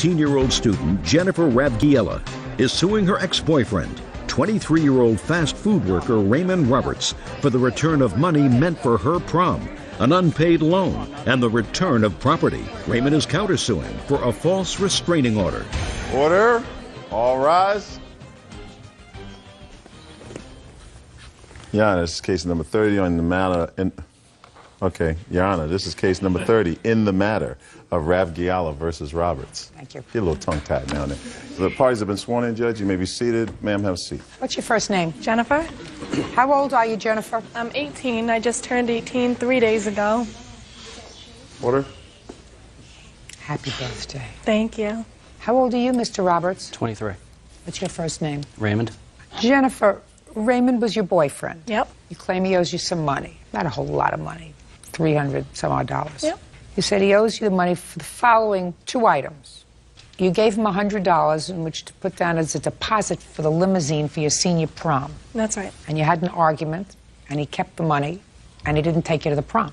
18-year-old student Jennifer Ravgiela is suing her ex-boyfriend, 23-year-old fast food worker Raymond Roberts, for the return of money meant for her prom, an unpaid loan, and the return of property. Raymond is countersuing for a false restraining order. Order. All rise. Your Honor, this is case number 30 on the matter. Okay, Your Honor, this is case number 30 in the matter of Ravgiela versus Roberts. Thank you. Get a little tongue-tied now and then. The parties have been sworn in, Judge. You may be seated. Ma'am, have a seat. What's your first name? Jennifer. How old are you, Jennifer? I'm 18. I just turned 18 3 days ago. Order. Happy birthday. Thank you. How old are you, Mr. Roberts? 23. What's your first name? Raymond. Jennifer, Raymond was your boyfriend. Yep. You claim he owes you some money. Not a whole lot of money. $300 some odd. Yep. You said he owes you the money for the following 2 items. You gave him $100 in which to put down as a deposit for the limousine for your senior prom. That's right. And you had an argument, and he kept the money, and he didn't take you to the prom.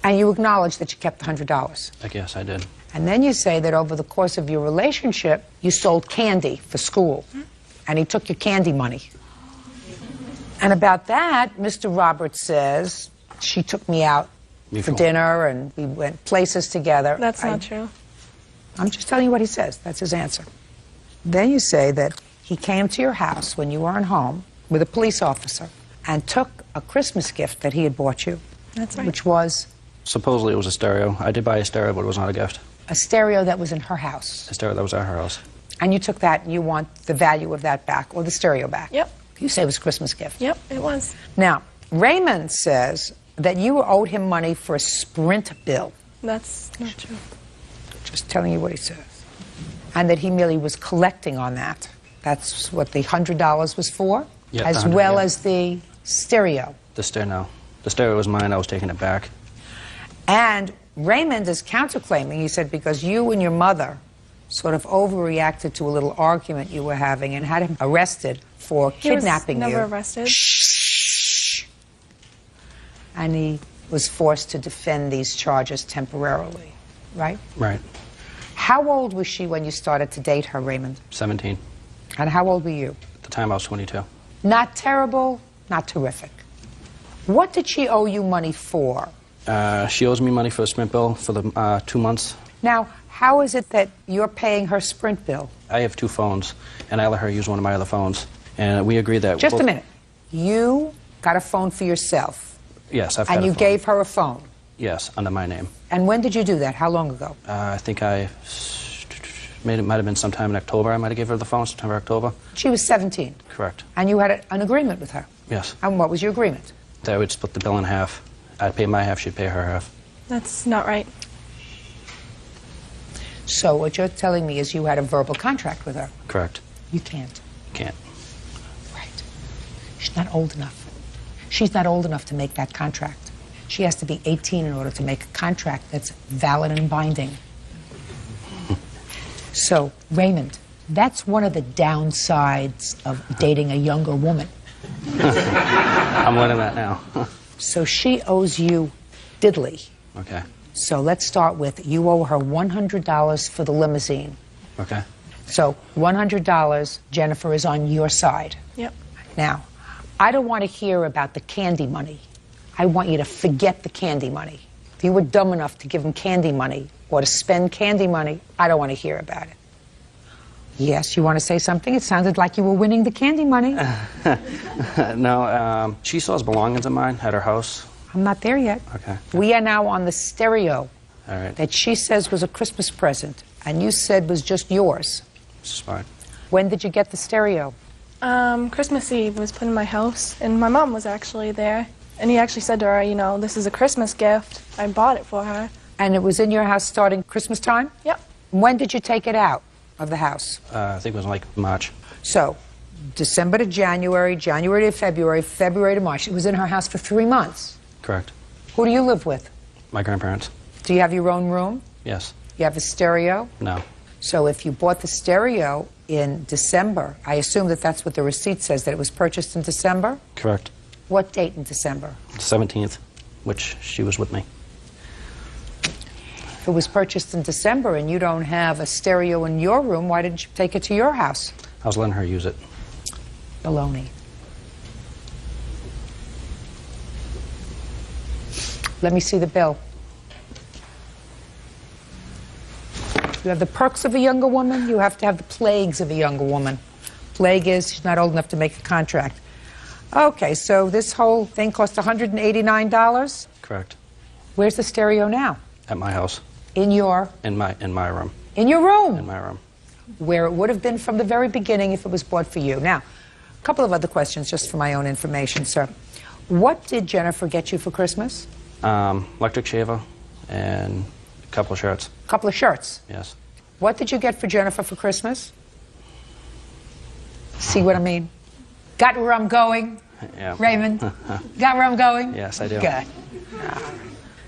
And you acknowledge that you kept the $100. I guess I did. And then you say that over the course of your relationship, you sold candy for school, and he took your candy money. And about that, Mr. Roberts says, she took me out for dinner, and we went places together. That's not true. I'm just telling you what he says. That's his answer. Then you say that he came to your house when you weren't home with a police officer and took a Christmas gift that he had bought you. That's right. Which was? Supposedly it was a stereo. I did buy a stereo, but it was not a gift. A stereo that was in her house. A stereo that was at her house. And you took that and you want the value of that back, or the stereo back. Yep. You say it was a Christmas gift. Yep, it was. Now, Raymond says that you owed him money for a Sprint bill. That's not true. Just telling you what he says. And that he merely was collecting on that. That's what the $100 was for? Yeah, as well as the stereo. The stereo, no. The stereo was mine. I was taking it back. And Raymond is counterclaiming, he said, because you and your mother sort of overreacted to a little argument you were having and had him arrested for kidnapping you. He was never arrested. Shh. And he was forced to defend these charges temporarily, right? Right. How old was she when you started to date her, Raymond? 17. And how old were you? At the time, I was 22. Not terrible, not terrific. What did she owe you money for? She owes me money for a Sprint bill for the 2 months. Now, how is it that you're paying her Sprint bill? I have 2 phones, and I let her use one of my other phones. And we agreed that... Just a minute. You got a phone for yourself. Yes, I've got a phone. And you gave her a phone? Yes, under my name. And when did you do that? How long ago? I think it might have been sometime in October. I might have given her the phone, September, October. She was 17? Correct. And you had an agreement with her? Yes. And what was your agreement? That I would split the bill in half. I'd pay my half, she'd pay her half. That's not right. So what you're telling me is you had a verbal contract with her? Correct. You can't. Can't. Right. She's not old enough. She's not old enough to make that contract. She has to be 18 in order to make a contract that's valid and binding. So, Raymond, that's one of the downsides of dating a younger woman. I'm learning that now. So she owes you diddly. Okay. So let's start with, you owe her $100 for the limousine. Okay. So $100, Jennifer, is on your side. Yep. Now, I don't want to hear about the candy money. I want you to forget the candy money. If you were dumb enough to give him candy money or to spend candy money, I don't want to hear about it. Yes, you want to say something? It sounded like you were winning the candy money. No, she still has belongings of mine at her house. I'm not there yet. Okay. We are now on the stereo. All right. That she says was a Christmas present, and you said was just yours. This is fine. When did you get the stereo? Christmas Eve was put in my house, and my mom was actually there. And he actually said to her, you know, this is a Christmas gift. I bought it for her. And it was in your house starting Christmas time? Yep. When did you take it out of the house? I think it was like March. So, December to January, January to February, February to March. It was in her house for 3 months. Correct. Who do you live with? My grandparents. Do you have your own room? Yes. You have a stereo? No. So if you bought the stereo in December, I assume that that's what the receipt says, that it was purchased in December? Correct. What date in December? The 17th, which she was with me. If it was purchased in December and you don't have a stereo in your room, why didn't you take it to your house? I was letting her use it. Baloney. Let me see the bill. You have the perks of a younger woman, you have to have the plagues of a younger woman. Plague is she's not old enough to make a contract. Okay, so this whole thing cost $189? Correct. Where's the stereo now? At my house. In your? In my room. In your room? In my room. Where it would have been from the very beginning if it was bought for you. Now, a couple of other questions just for my own information, sir. What did Jennifer get you for Christmas? Electric shaver and a couple of shirts. A couple of shirts? Yes. What did you get for Jennifer for Christmas? See what I mean? Got where I'm going? Yeah. Raymond? Got where I'm going? Yes, I do. Good.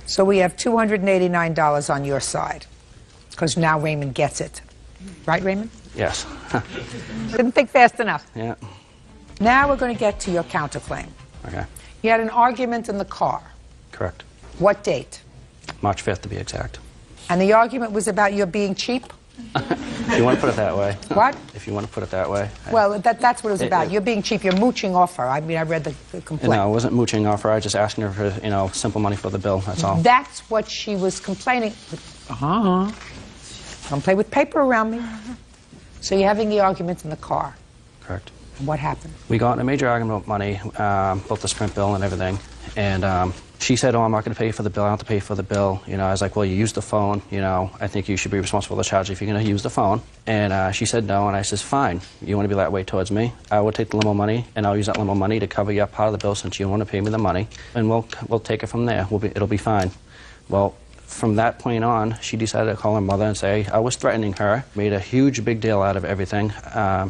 So we have $289 on your side, because now Raymond gets it. Right, Raymond? Yes. Didn't think fast enough. Yeah. Now we're going to get to your counterclaim. Okay. You had an argument in the car. Correct. What date? March 5th to be exact. And the argument was about your being cheap? If you want to put it that way. What? If you want to put it that way. Well, that's what it was about. You're being cheap. You're mooching off her. I mean, I read the complaint. No, I wasn't mooching off her. I was just asking her for, simple money for the bill. That's all. That's what she was complaining. Don't play with paper around me. So you're having the argument in the car. Correct. And what happened? We got in a major argument about money, both the Sprint bill and everything. And she said, oh, I'm not going to pay for the bill. I don't have to pay for the bill. I was like, well, you used the phone. I think you should be responsible for the charge if you're going to use the phone. And she said no, and I says, fine. You want to be that way towards me? I will take the limo money, and I'll use that limo money to cover your part of the bill since you want to pay me the money. And we'll take it from there. It'll be fine. Well, from that point on, she decided to call her mother and say I was threatening her, made a huge big deal out of everything.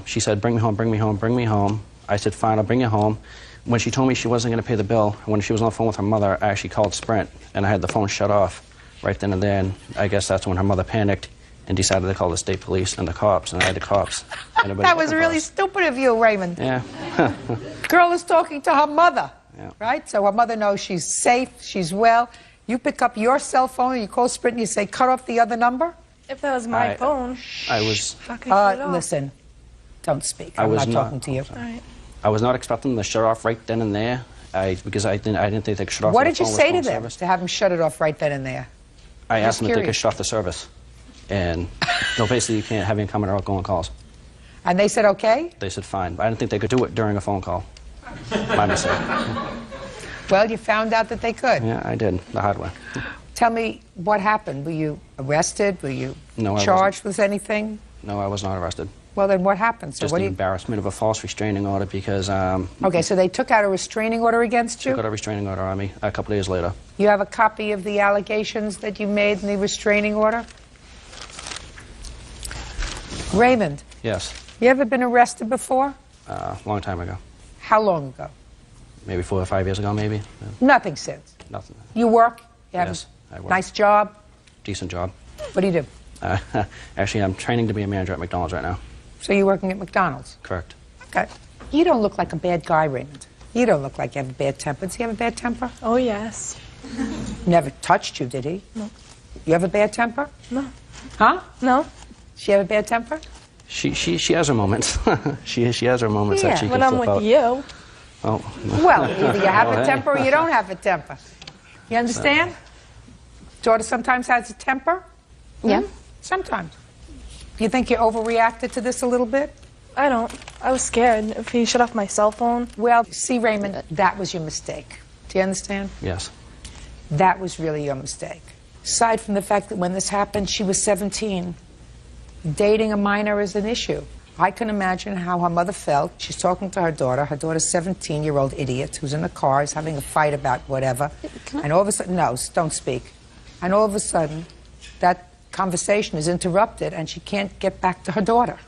She said, bring me home, bring me home, bring me home. I said, fine, I'll bring you home. When she told me she wasn't going to pay the bill, when she was on the phone with her mother, I actually called Sprint, and I had the phone shut off right then and there. And I guess that's when her mother panicked and decided to call the state police and the cops, and I had the cops. That was really stupid of you, Raymond. Yeah. Girl is talking to her mother, Yeah. right? So her mother knows she's safe, she's well. You pick up your cell phone, and you call Sprint, and you say, cut off the other number? If that was my phone, I was. how can I shut it off? Listen, don't speak. I I'm was not talking to you. All right. I was not expecting them to shut off right then and there, because I didn't think they could shut off. What the did you phone with say to phone them service. to have them shut it off right then and there? I asked them if they could curious. shut off the service, and no, basically you can't have incoming or outgoing calls. And they said, okay? They said fine. I didn't think they could do it during a phone call. My mistake. Well, you found out that they could. Yeah, I did the hard way. Tell me what happened. Were you arrested? Were you No, I charged with anything? No, I was not arrested. Well, then what happened? So Just what the do you... embarrassment of a false restraining order because Okay, so they took out a restraining order against you? got a restraining order on me a couple of days later. You have a copy of the allegations that you made in the restraining order? Raymond, Yes, you ever been arrested before? a long time ago. How long ago? Maybe 4 or 5 years ago, maybe. Yeah, Nothing since. nothing. You work? You have Yes, I a work. nice job? Decent job. What do you do? Actually, I'm training to be a manager at McDonald's right now. So you're working at McDonald's? Correct. Okay. You don't look like a bad guy, Raymond. You don't look like you have a bad temper. Does he have a bad temper? Oh, yes. Never touched you, did he? No. You have a bad temper? No. Huh? No? She have a bad temper? She has her moments. she has her moments Yeah. that she When can I'm flip with out. you. Oh, Well, either you have Oh, a hey. temper or you don't have a temper. You understand? Daughter sometimes has a temper? Yeah. Sometimes. Do you think you overreacted to this a little bit? I don't. I was scared if he shut off my cell phone. Well, see, Raymond, that was your mistake. Do you understand? yes. That was really your mistake. Aside from the fact that when this happened, she was 17. Dating a minor is an issue. I can imagine how her mother felt. She's talking to her daughter. Her daughter's a 17-year-old idiot who's in the car, is having a fight about whatever. And all of a sudden, no, don't speak. And all of a sudden, that conversation is interrupted and she can't get back to her daughter.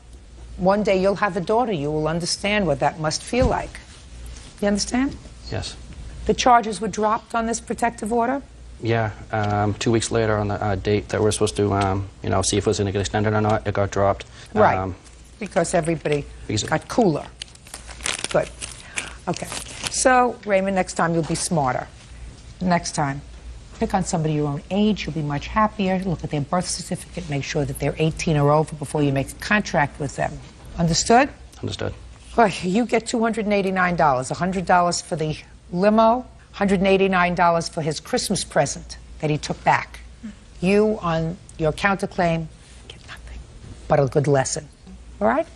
One day you'll have a daughter. You will understand what that must feel like. You understand? Yes. The charges were dropped on this protective order? Yeah. 2 weeks later on the date that we're supposed to, see if it was going to get extended or not, it got dropped. Right. Because everybody because- got cooler. Good. Okay. So, Raymond, next time you'll be smarter. Next time. Pick on somebody your own age, you'll be much happier. Look at their birth certificate, make sure that they're 18 or over before you make a contract with them. Understood? Understood. Well, you get $289, $100 for the limo, $189 for his Christmas present that he took back. You, on your counterclaim, get nothing but a good lesson. All right?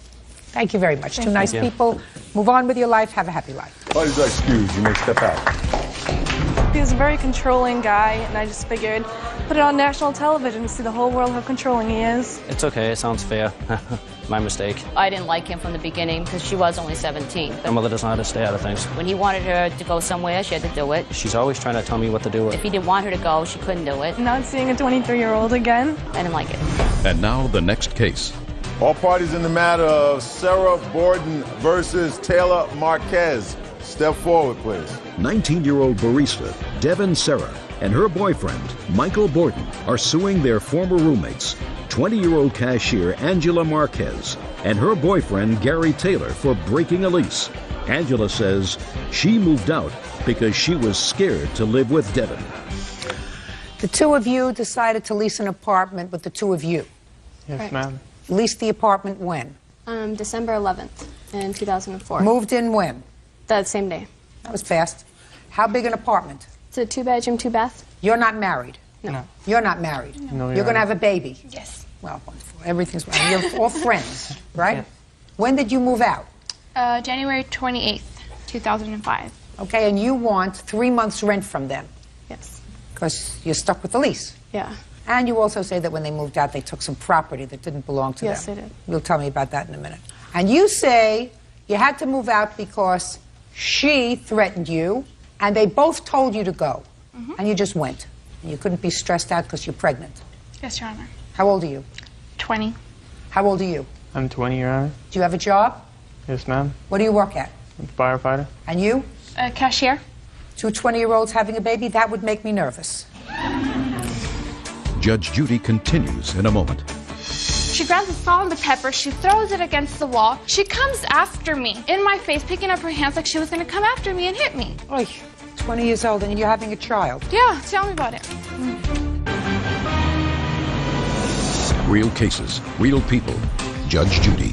Thank you very much. Two nice people. Move on with your life. Have a happy life. Parties are excused. You may step out. He was a very controlling guy, and I just figured put it on national television to see the whole world how controlling he is. It's okay. It sounds fair. My mistake. I didn't like him from the beginning because she was only 17. My mother doesn't know how to stay out of things. When he wanted her to go somewhere, she had to do it. She's always trying to tell me what to do with. If he didn't want her to go, she couldn't do it. Not seeing a 23-year-old again. I didn't like it. And now the next case. All parties in the matter of Sarah Borden versus Taylor Marquez. Step forward, please. 19-year-old barista Devin Serra and her boyfriend Michael Borden are suing their former roommates, 20-year-old cashier Angela Marquez and her boyfriend Gary Taylor, for breaking a lease. Angela says she moved out because she was scared to live with Devin. The two of you decided to lease an apartment with the two of you. Yes, ma'am. Leased the apartment when? December 11th in 2004. Moved in when? That same day. That was fast. How big an apartment? It's a 2-bedroom, 2-bath. You're not married? No. You're not married? No, You're going to Honor. have a baby? Yes. Well, wonderful. Everything's right. You're all friends, right? Yes. When did you move out? January 28th, 2005. Okay, and you want 3 months' rent from them Yes. because you're stuck with the lease. Yeah. And you also say that when they moved out, they took some property that didn't belong to Yes, them. they did. You'll tell me about that in a minute. And you say you had to move out because she threatened you, and they both told you to go, and you just went. And you couldn't be stressed out because you're pregnant. Yes, Your Honor. How old are you? 20. How old are you? I'm 20, Your Honor. Do you have a job? Yes, ma'am. What do you work at? I'm a firefighter. And you? Cashier. Two 20-year-olds having a baby? That would make me nervous. Judge Judy continues in a moment. She grabs the salt and the pepper, she throws it against the wall. She comes after me, in my face, picking up her hands like she was going to come after me and hit me. Oy, 20 years old and you're having a child. Yeah, tell me about it. Real cases, real people. Judge Judy.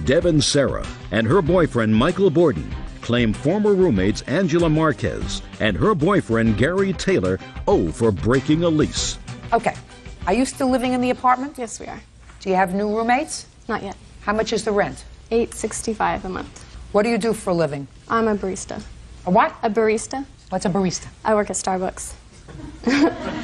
Devin Serra and her boyfriend Michael Borden claim former roommates Angela Marquez and her boyfriend Gary Taylor owe for breaking a lease. Okay. Are you still living in the apartment? Yes, we are. Do you have new roommates? Not yet. How much is the rent? $865 a month. What do you do for a living? I'm a barista. A what? A barista. What's a barista? I work at Starbucks.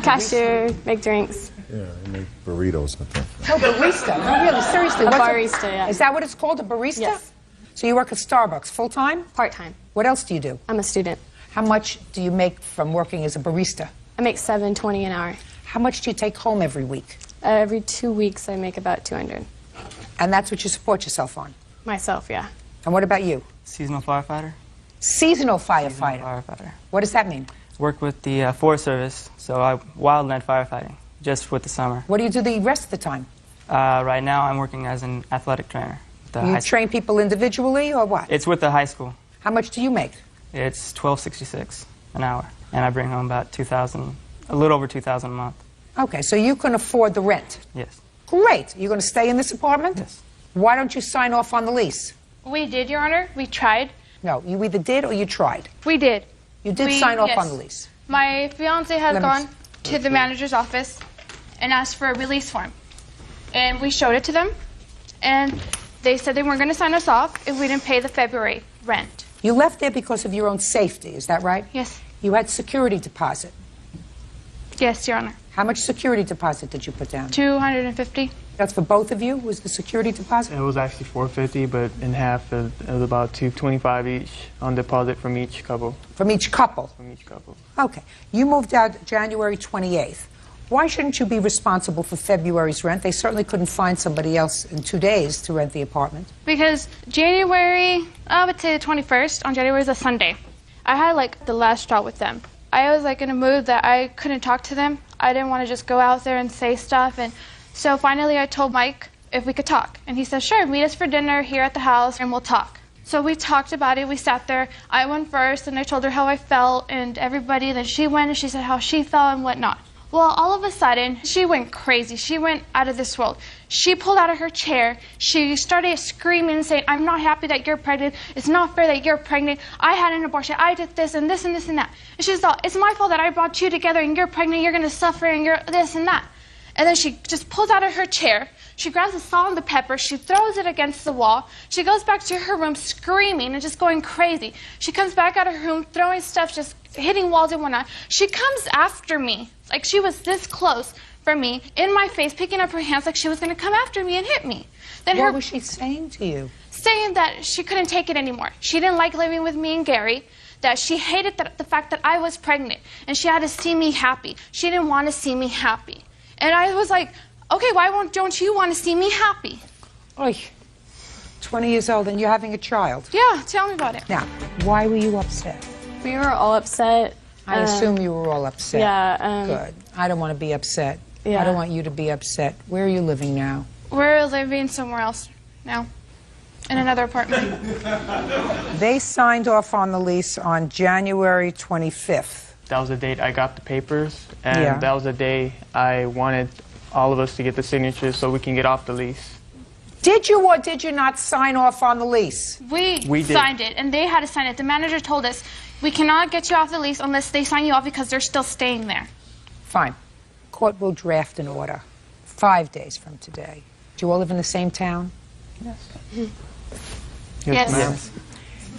Cashier, make drinks. Yeah, they make burritos and stuff. No, barista. No, really, seriously. A what's barista, yeah. Is that what it's called, a barista? Yes. So you work at Starbucks full-time? Part-time. What else do you do? I'm a student. How much do you make from working as a barista? I make $7.20 an hour. How much do you take home every week? Every 2 weeks, I make about $200. And that's what you support yourself on? Myself, yeah. And what about you? Seasonal firefighter. Seasonal firefighter. Firefighter. What does that mean? Work with the Forest Service, so I wildland firefighting, just with the summer. What do you do the rest of the time? Right now, I'm working as an athletic trainer. With the You high school. train people individually or what? It's with the high school. How much do you make? It's $12.66 an hour, and I bring home about $2,000, a little over $2,000 a month. Okay, so you can afford the rent. Yes. Great. You're going to stay in this apartment? Yes. Why don't you sign off on the lease? We did, Your Honor. We tried. No, you either did or you tried. We did. You did We- sign off yes. on the lease. My fiance had Let me gone to the manager's office and asked for a release form. And we showed it to them, and they said they weren't going to sign us off if we didn't pay the February rent. You left there because of your own safety, is that right? Yes. You had security deposit. Yes, Your Honor. How much security deposit did you put down? 250. That's for both of you, was the security deposit? It was actually $450, but in half, it was about $225 each on deposit from each couple. From each couple? From each couple. Okay. You moved out January 28th. Why shouldn't you be responsible for February's rent? They certainly couldn't find somebody else in 2 days to rent the apartment. Because January, I would say the 21st, on January is a Sunday. I had like the last straw with them. I was like in a mood that I couldn't talk to them. I didn't want to just go out there and say stuff. And so finally I told Mike if we could talk. And he said, sure, meet us for dinner here at the house and we'll talk. So we talked about it. We sat there. I went first, and I told her how I felt, and everybody. Then she went, and she said how she felt and whatnot. Well, all of a sudden, she went crazy. She went out of this world. She pulled out of her chair. She started screaming and saying, I'm not happy that you're pregnant. It's not fair that you're pregnant. I had an abortion. I did this and this and this and that. And she thought, it's my fault that I brought you together, and you're pregnant. You're going to suffer, and you're this and that. And then she just pulls out of her chair. She grabs the salt and the pepper. She throws it against the wall. She goes back to her room screaming and just going crazy. She comes back out of her room throwing stuff, just hitting walls and whatnot. She comes after me. Like she was this close from me, in my face, picking up her hands like she was going to come after me and hit me. Then What was she saying to you? Saying that she couldn't take it anymore. She didn't like living with me and Gary, that she hated the fact that I was pregnant, and she had to see me happy. She didn't want to see me happy. And I was like, okay, don't you want to see me happy? Oy, 20 years old and you're having a child. Yeah, tell me about it. Now, why were you upset? We were all upset. I assume you were all upset. Yeah. Good. I don't want to be upset. Yeah. I don't want you to be upset. Where are you living now? We're living somewhere else now, in another apartment. They signed off on the lease on January 25th. That was the date I got the papers, and Yeah. that was the day I wanted all of us to get the signatures so we can get off the lease. Did you or did you not sign off on the lease? We did. Signed it, and they had to sign it. The manager told us, we cannot get you off the lease unless they sign you off because they're still staying there. Fine. Court will draft an order 5 days from today. Do you all live in the same town? Yes. ma'am.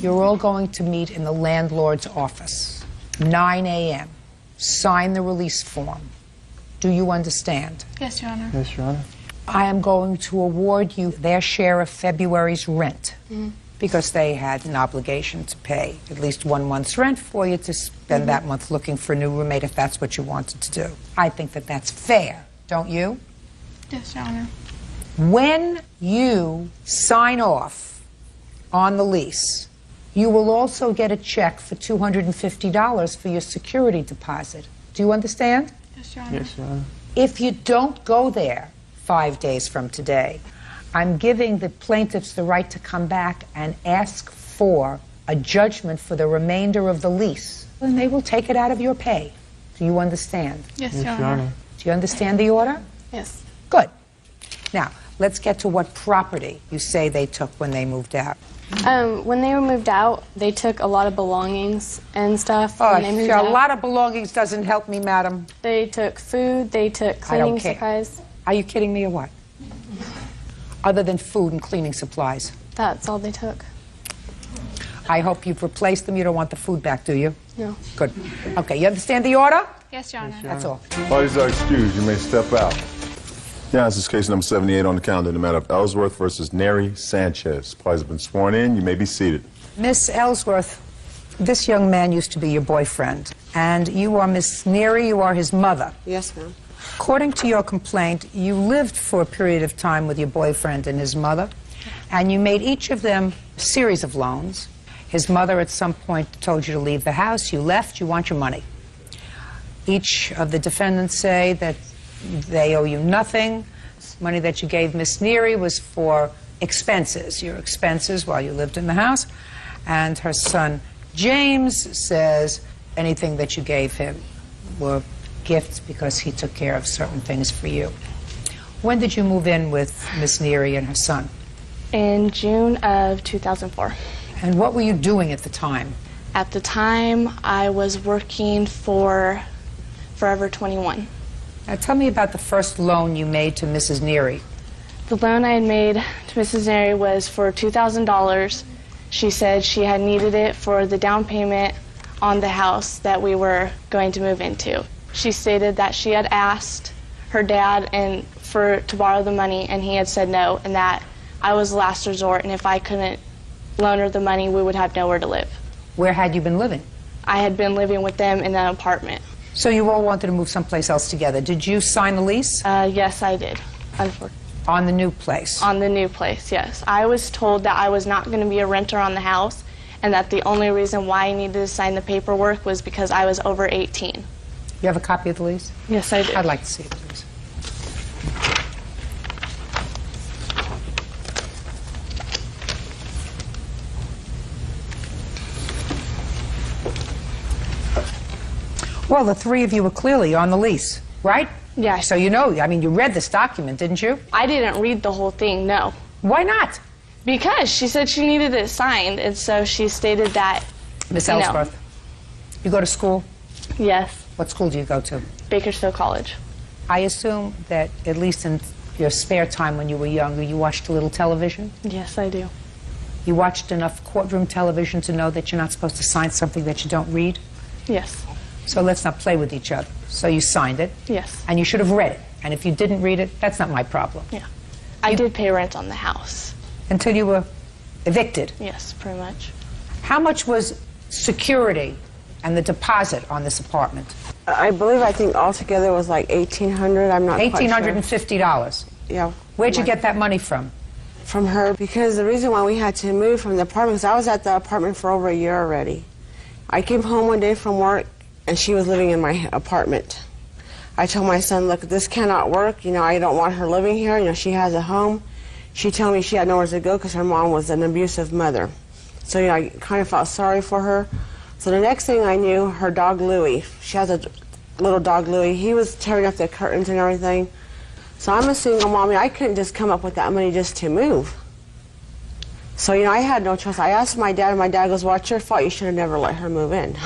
You're all going to meet in the landlord's office, 9 a.m. Sign the release form. Do you understand? Yes, Your Honor. Yes, Your Honor. I am going to award you their share of February's rent because they had an obligation to pay at least 1 month's rent for you to spend that month looking for a new roommate if that's what you wanted to do. I think that that's fair, don't you? Yes, Your Honor. When you sign off on the lease, you will also get a check for $250 for your security deposit. Do you understand? Yes, Your Honor. Yes, Your Honor. If you don't go there 5 days from today, I'm giving the plaintiffs the right to come back and ask for a judgment for the remainder of the lease. And they will take it out of your pay. Do you understand? Yes, Yes, Your Your Honor. Honor. Do you understand the order? Yes. Good. Now, let's get to what property you say they took when they moved out. When they were moved out, they took a lot of belongings and stuff. Oh, when they moved a out. lot of belongings doesn't help me, madam. They took food, they took I don't cleaning care. supplies. Are you kidding me or what? Other than food and cleaning supplies. That's all they took. I hope you've replaced them. You don't want the food back, do you? No. Good. Okay, you understand the order? Yes, Your Honor. That's all. Parties are excused. You may step out. Yeah, this is case number 78 on the calendar in the matter of Ellsworth versus Neri Sanchez. Parties have been sworn in. You may be seated. Miss Ellsworth, this young man used to be your boyfriend, and you are Miss Neri, you are his mother. Yes, ma'am. According to your complaint, you lived for a period of time with your boyfriend and his mother, and you made each of them a series of loans. His mother at some point told you to leave the house. You left. You want your money. Each of the defendants say that they owe you nothing. Money that you gave Miss Neri was for expenses, your expenses while you lived in the house. And her son James says anything that you gave him were gifts because he took care of certain things for you. When did you move in with Miss Neri and her son? In June of 2004. And what were you doing at the time? At the time, I was working for Forever 21. Now tell me about the first loan you made to Mrs. Neri. The loan I had made to Mrs. Neri was for $2,000. She said she had needed it for the down payment on the house that we were going to move into. She stated that she had asked her dad to borrow the money, and he had said no, and that I was the last resort, and if I couldn't loan her the money, we would have nowhere to live. Where had you been living? I had been living with them in an apartment. So you all wanted to move someplace else together. Did you sign the lease? Yes, I did. Unfortunately. On the new place? On the new place, yes. I was told that I was not going to be a renter on the house, and that the only reason why I needed to sign the paperwork was because I was over 18. You have a copy of the lease? Yes, I do. I'd like to see it, please. Well, the three of you were clearly on the lease, right? Yeah. So you know, I mean, you read this document, didn't you? I didn't read the whole thing, no. Why not? Because she said she needed it signed, and so she stated that. Miss Ellsworth, you go to school? Yes. What school do you go to? Bakersfield College. I assume that at least in your spare time when you were younger, you watched a little television? Yes, I do. You watched enough courtroom television to know that you're not supposed to sign something that you don't read? Yes. So let's not play with each other. So you signed it. Yes. And you should have read it. And if you didn't read it, that's not my problem. Yeah. I did pay rent on the house. Until you were evicted? Yes, pretty much. How much was security and the deposit on this apartment? I think altogether was like $1,800. I'm not quite sure. $1,850. Yeah. Where'd you get that money from? From her, because the reason why we had to move from the apartment is I was at the apartment for over a year already. I came home one day from work, and she was living in my apartment. I told my son, look, this cannot work. You know, I don't want her living here. You know, she has a home. She told me she had nowhere to go because her mom was an abusive mother. So, you know, I kind of felt sorry for her. So the next thing I knew, her dog Louie, she has a little dog Louie, he was tearing up the curtains and everything. So I'm a single mommy. I couldn't just come up with that money just to move. So, you know, I had no choice. I asked my dad, and my dad goes, well, it's your fault. You should have never let her move in.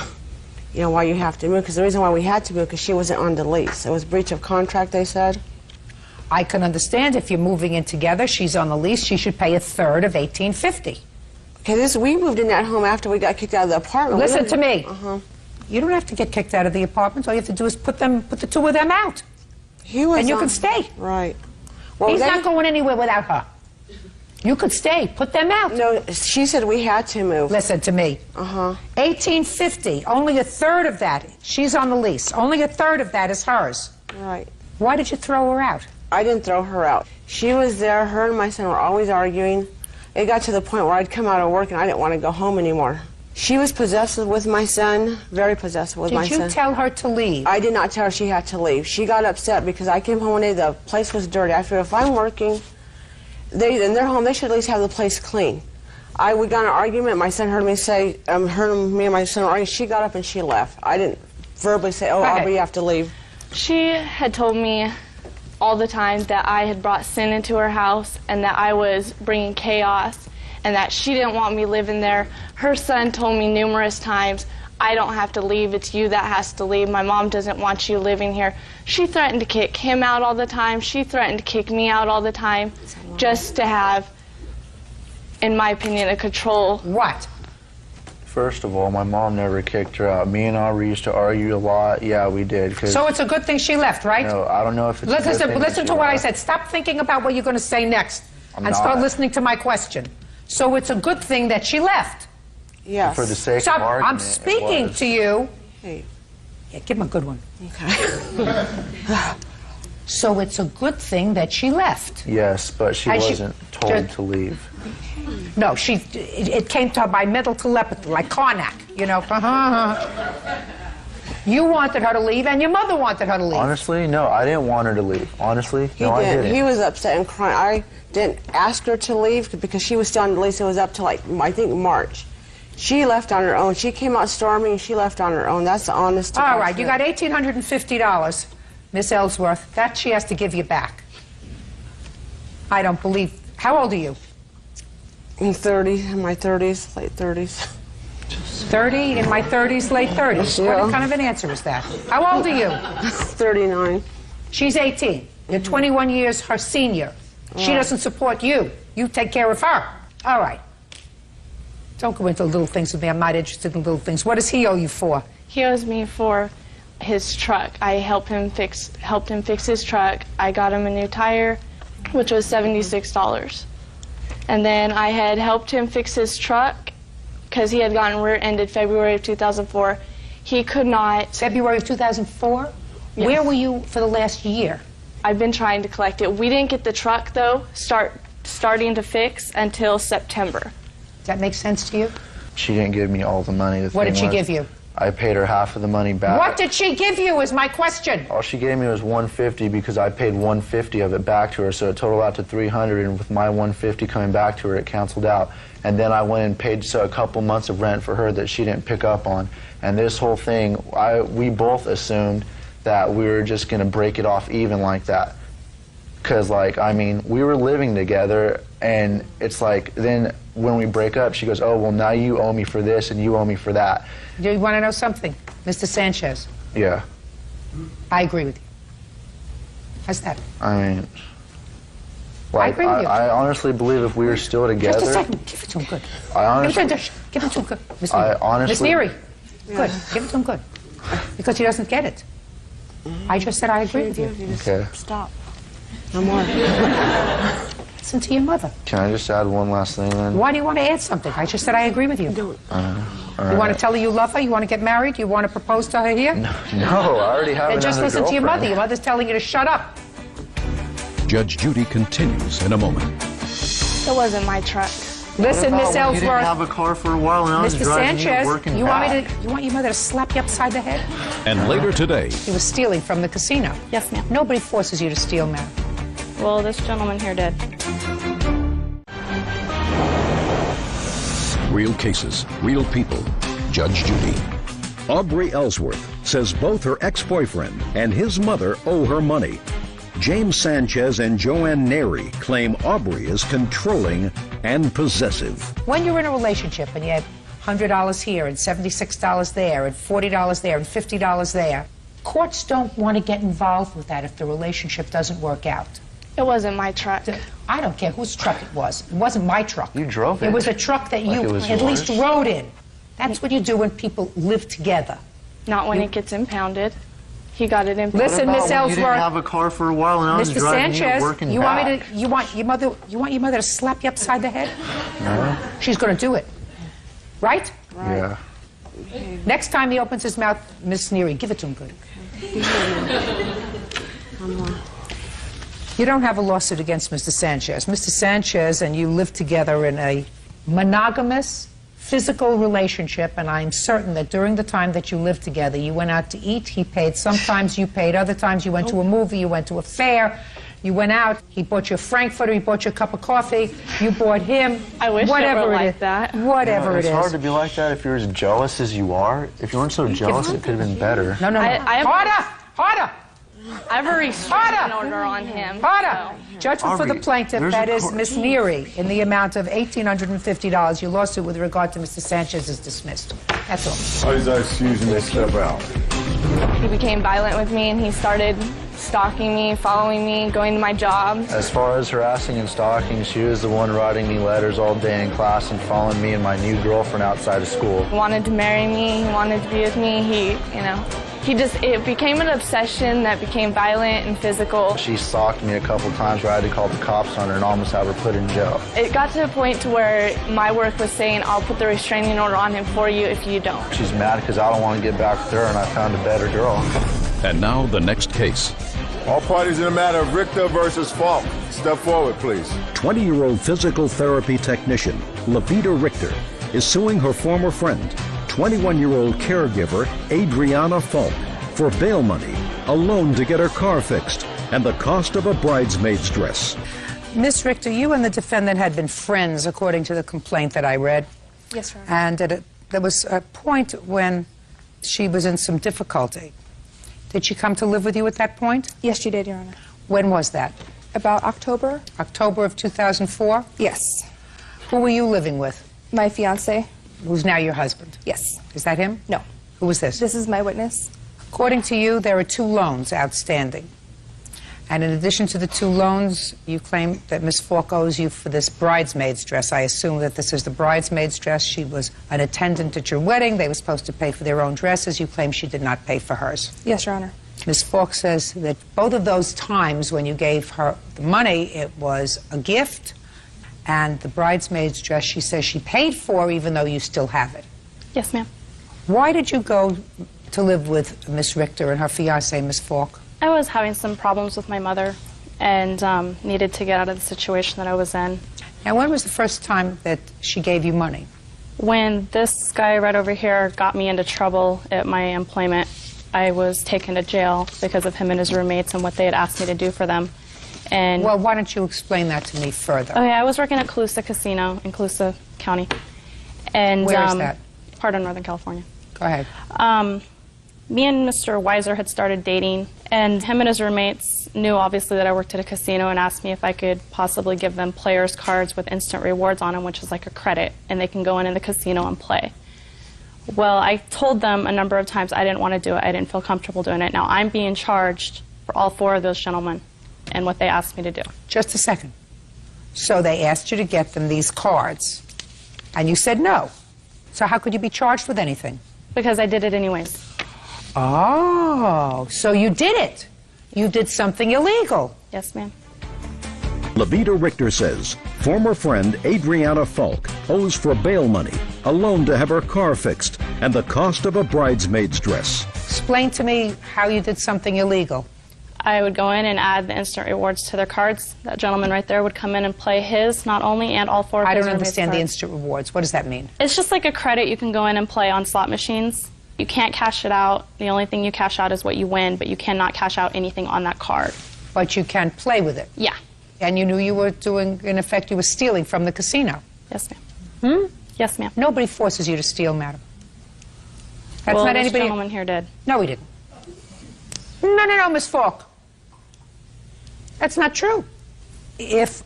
You know, why you have to move. Because the reason why we had to move, because she wasn't on the lease. It was breach of contract, they said. I can understand if you're moving in together, she's on the lease, she should pay a third of $1,850. Okay, we moved in that home after we got kicked out of the apartment. Listen to me. Uh-huh. You don't have to get kicked out of the apartment. All you have to do is put the two of them out. And you can stay. Right. Well, he's not going anywhere without her. You could stay. Put them out. No, she said we had to move. Listen to me. Uh-huh. $1,850. Only a third of that. She's on the lease. Only a third of that is hers. Right. Why did you throw her out? I didn't throw her out. She was there. Her and my son were always arguing. It got to the point where I'd come out of work and I didn't want to go home anymore. She was possessive with my son, very possessive with my son. Did you tell her to leave? I did not tell her she had to leave. She got upset because I came home one day, the place was dirty. I figured if I'm working, in their home, they should at least have the place clean. We got in an argument. My son heard me say, me and my son arguing. She got up and she left. I didn't verbally say, oh, Aubrey, you have to leave. She had told me all the time that I had brought sin into her house and that I was bringing chaos and that she didn't want me living there. Her son told me numerous times, I don't have to leave, it's you that has to leave. My mom doesn't want you living here. She threatened to kick him out all the time. She threatened to kick me out all the time just to have, in my opinion, a control. What? First of all, my mom never kicked her out. Me and Aubrey used to argue a lot. Yeah, we did. So it's a good thing she left, right? No, I don't know if it's a good thing. Listen to what I said. Stop thinking about what you're going to say next and start listening to my question. So it's a good thing that she left. Yes. For the sake of argument, I'm speaking to you. Hey. Yeah, give him a good one. Okay. So it's a good thing that she left. Yes, but she wasn't told to leave. No, it came to her by mental telepathy, like Karnak, you know. You wanted her to leave, and your mother wanted her to leave. Honestly, no, I didn't want her to leave. Honestly, no, I didn't. He was upset and crying. I didn't ask her to leave because she was still on the lease. It was up to, like, I think March. She left on her own. She came out storming. She left on her own. That's the honest. All right, you got $1,850, Miss Ellsworth. That she has to give you back. I don't believe. How old are you? In my 30s, late 30s. 30, in my 30s, late 30s. Yeah. What kind of an answer is that? How old are you? 39. She's 18. You're 21 years her senior. She doesn't support you. You take care of her. All right. Don't go into little things with me. I'm not interested in little things. What does he owe you for? He owes me for his truck. I helped him fix his truck. I got him a new tire, which was $76. And then I had helped him fix his truck because he had gotten rear-ended February of 2004. He could not... February of 2004? Yes. Where were you for the last year? I've been trying to collect it. We didn't get the truck, though, starting to fix until September. Does that make sense to you? She didn't give me all the money. What did she give you? I paid her half of the money back. What did she give you is my question. All she gave me was $150 because I paid $150 of it back to her, so it totaled out to $300, and with my $150 coming back to her, it canceled out. And then I went and paid a couple months of rent for her that she didn't pick up on. And this whole thing, we both assumed that we were just going to break it off even like that. Because, like, I mean, we were living together, and it's like, then when we break up, she goes, oh, well, now you owe me for this and you owe me for that. Do you want to know something, Mr. Sanchez? Yeah. I agree with you. How's that? I mean, like, I agree with you. I honestly believe if we were still together... Just a second. Give it to him good. I honestly... Give it to him good. Miss I Neary. honestly... Miss Neary. Good. Give it to him good. Because he doesn't get it. I just said I agree with you. Okay. Stop. No more. Listen to your mother. Can I just add one last thing then? Why do you want to add something? I just said I agree with you. All You want to tell her you love her? You want to get married? You want to propose to her here? No, I already have Then another just listen to your mother. girlfriend. Your mother's telling you to shut up. Judge Judy continues in a moment. It wasn't my truck. Listen, Miss You didn't Ellsworth. have a car for a while and I was Mr. driving Sanchez, you working you back. want your mother to slap you upside the head? And later today, He was stealing from the casino. Yes, ma'am. Nobody forces you to steal, ma'am. Well, this gentleman here did. real cases, real people. Judge Judy. Aubrey Ellsworth says both her ex-boyfriend and his mother owe her money. James Sanchez and Joanne Neri claim Aubrey is controlling and possessive. When you're in a relationship and you have $100 here and $76 there and $40 there and $50 there, courts don't want to get involved with that if the relationship doesn't work out. It wasn't my truck. I don't care whose truck it was. It wasn't my truck. You drove it. It was a truck that you at least rode in. That's what you do when people live together. Not when it gets impounded. He got it impounded. Listen, Miss Ellsworth. You didn't have a car for a while, and I was Mr. driving Sanchez, you working you back. want me to? You want your mother to slap you upside the head? No. She's going to do it, right? Yeah. Next time he opens his mouth, Miss Neary, give it to him good. You don't have a lawsuit against Mr. Sanchez. Mr. Sanchez and you live together in a monogamous, physical relationship, and I'm certain that during the time that you lived together, you went out to eat, he paid, sometimes you paid, other times you went to a movie, you went to a fair, you went out, he bought you a Frankfurter, he bought you a cup of coffee, you bought him, I wish whatever it were it like is. that. Whatever it It's is. hard to be like that if you're as jealous as you are. If you weren't so jealous, it could have been better. No, no, no. Harder! I have a restraining order on him. Harder! Judgment for the Aubrey, plaintiff, there's that a is court- Miss Neary, in the amount of $1,850. Your lawsuit with regard to Mr. Sanchez is dismissed. That's all. Please excuse me, step out. He became violent with me, and he started stalking me, following me, going to my job. As far as harassing and stalking, she was the one writing me letters all day in class and following me and my new girlfriend outside of school. He wanted to marry me, he wanted to be with me, it became an obsession that became violent and physical. She stalked me a couple times where I had to call the cops on her and almost have her put in jail. It got to a point to where my work was saying, I'll put the restraining order on him for you if you don't. She's mad because I don't want to get back with her and I found a better girl. And now the next case. All parties in the matter of Richter versus Falk. Step forward, please. 20-year-old physical therapy technician, Levita Richter, is suing her former friend, 21-year-old caregiver, Adriana Falk, for bail money, a loan to get her car fixed, and the cost of a bridesmaid's dress. Miss Richter, you and the defendant had been friends, according to the complaint that I read. Yes, Your Honor. And there was a point when she was in some difficulty. Did she come to live with you at that point? Yes, she did, Your Honor. When was that? About October? October of 2004? Yes. Who were you living with? My fiance? Who's now your husband? Yes. Is that him? No. Who was this? This is my witness. According to you, there are 2 loans outstanding. And in addition to the 2 loans, you claim that Miss Falk owes you for this bridesmaid's dress. I assume that this is the bridesmaid's dress. She was an attendant at your wedding. They were supposed to pay for their own dresses. You claim she did not pay for hers. Yes, Your Honor. Miss Falk says that both of those times when you gave her the money, it was a gift, and the bridesmaid's dress she says she paid for even though you still have it. Yes, ma'am. Why did you go to live with Miss Richter and her fiancé, Miss Falk? I was having some problems with my mother and needed to get out of the situation that I was in. Now, when was the first time that she gave you money? When this guy right over here got me into trouble at my employment, I was taken to jail because of him and his roommates and what they had asked me to do for them. And well, why don't you explain that to me further? Okay, I was working at Colusa Casino in Colusa County. And where is that? Part of Northern California. Go ahead. Me and Mr. Weiser had started dating, and him and his roommates knew obviously that I worked at a casino and asked me if I could possibly give them players cards with instant rewards on them, which is like a credit, and they can go in the casino and play. Well, I told them a number of times I didn't want to do it. I didn't feel comfortable doing it. Now I'm being charged for all 4 of those gentlemen and what they asked me to do. Just a second. So they asked you to get them these cards, and you said no. So how could you be charged with anything? Because I did it anyways. Oh, so you did it. You did something illegal. Yes, ma'am. Levita Richter says former friend Adriana Falk owes for bail money, a loan to have her car fixed, and the cost of a bridesmaid's dress. Explain to me how you did something illegal. I would go in and add the instant rewards to their cards. That gentleman right there would come in and play his, not only, and all 4 of his I don't roommates' understand the cards. instant rewards. What does that mean? It's just like a credit you can go in and play on slot machines. You can't cash it out. The only thing you cash out is what you win, but you cannot cash out anything on that card. But you can play with it? Yeah. And you knew you were doing, in effect, you were stealing from the casino? Yes, ma'am. Yes, ma'am. Nobody forces you to steal, madam. That's well, not this anybody. gentleman here did. No, he didn't. No, Miss Falk. That's not true. If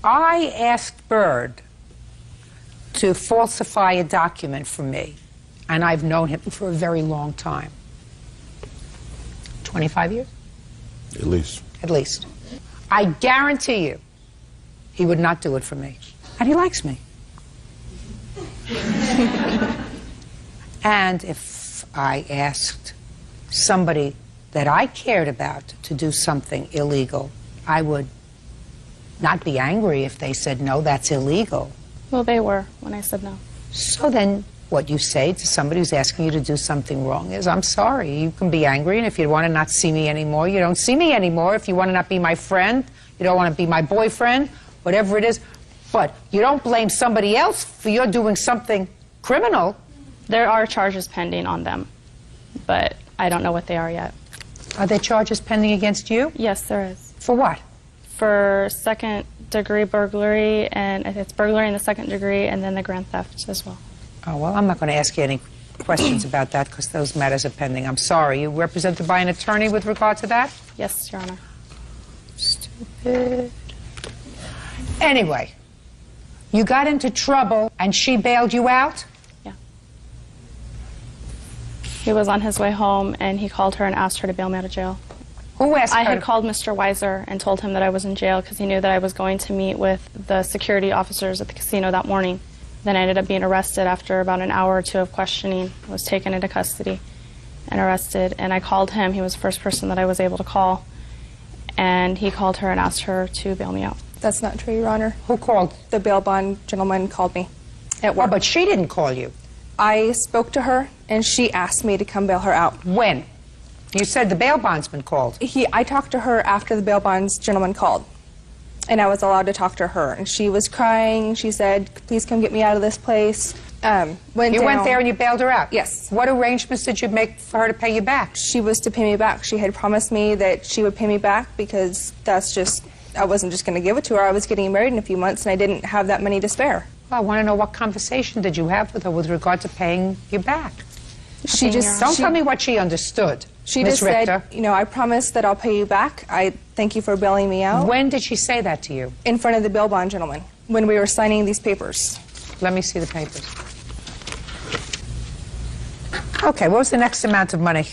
I asked Bird to falsify a document for me, and I've known him for a very long time, 25 years? At least. At least. I guarantee you he would not do it for me. And he likes me. And if I asked somebody that I cared about to do something illegal, I would not be angry if they said, no, that's illegal. Well, they were when I said no. So then what you say to somebody who's asking you to do something wrong is, I'm sorry. You can be angry, and if you want to not see me anymore, you don't see me anymore. If you want to not be my friend, you don't want to be my boyfriend, whatever it is. But you don't blame somebody else for you're doing something criminal. There are charges pending on them, but I don't know what they are yet. Are there charges pending against you? Yes, there is. For what? For second-degree burglary, and it's burglary in the second degree, and then the grand theft as well. Oh, well, I'm not going to ask you any questions about that because those matters are pending. I'm sorry. You represented by an attorney with regard to that? Yes, Your Honor. Stupid. Anyway, you got into trouble and she bailed you out? Yeah. He was on his way home and he called her and asked her to bail me out of jail. Who asked her? I had called Mr. Weiser and told him that I was in jail because he knew that I was going to meet with the security officers at the casino that morning. Then I ended up being arrested after about an hour or 2 of questioning. I was taken into custody and arrested, and I called him. He was the first person that I was able to call, and he called her and asked her to bail me out. That's not true, Your Honor. Who called? The bail bond gentleman called me at work. Oh, but she didn't call you. I spoke to her, and she asked me to come bail her out. When? You said the bail bondsman called. I talked to her after the bail bonds gentleman called, and I was allowed to talk to her. And she was crying. She said, please come get me out of this place. You went there and you bailed her out? Yes. What arrangements did you make for her to pay you back? She was to pay me back. She had promised me that she would pay me back because that's just, I wasn't just going to give it to her. I was getting married in a few months and I didn't have that money to spare. Well, I want to know what conversation did you have with her with regard to paying you back? She just don't tell me what she understood. She Ms. just Richter. said, you know, I promise that I'll pay you back. I thank you for bailing me out. When did she say that to you? In front of the bail bond gentleman, when we were signing these papers. Let me see the papers. Okay, what was the next amount of money?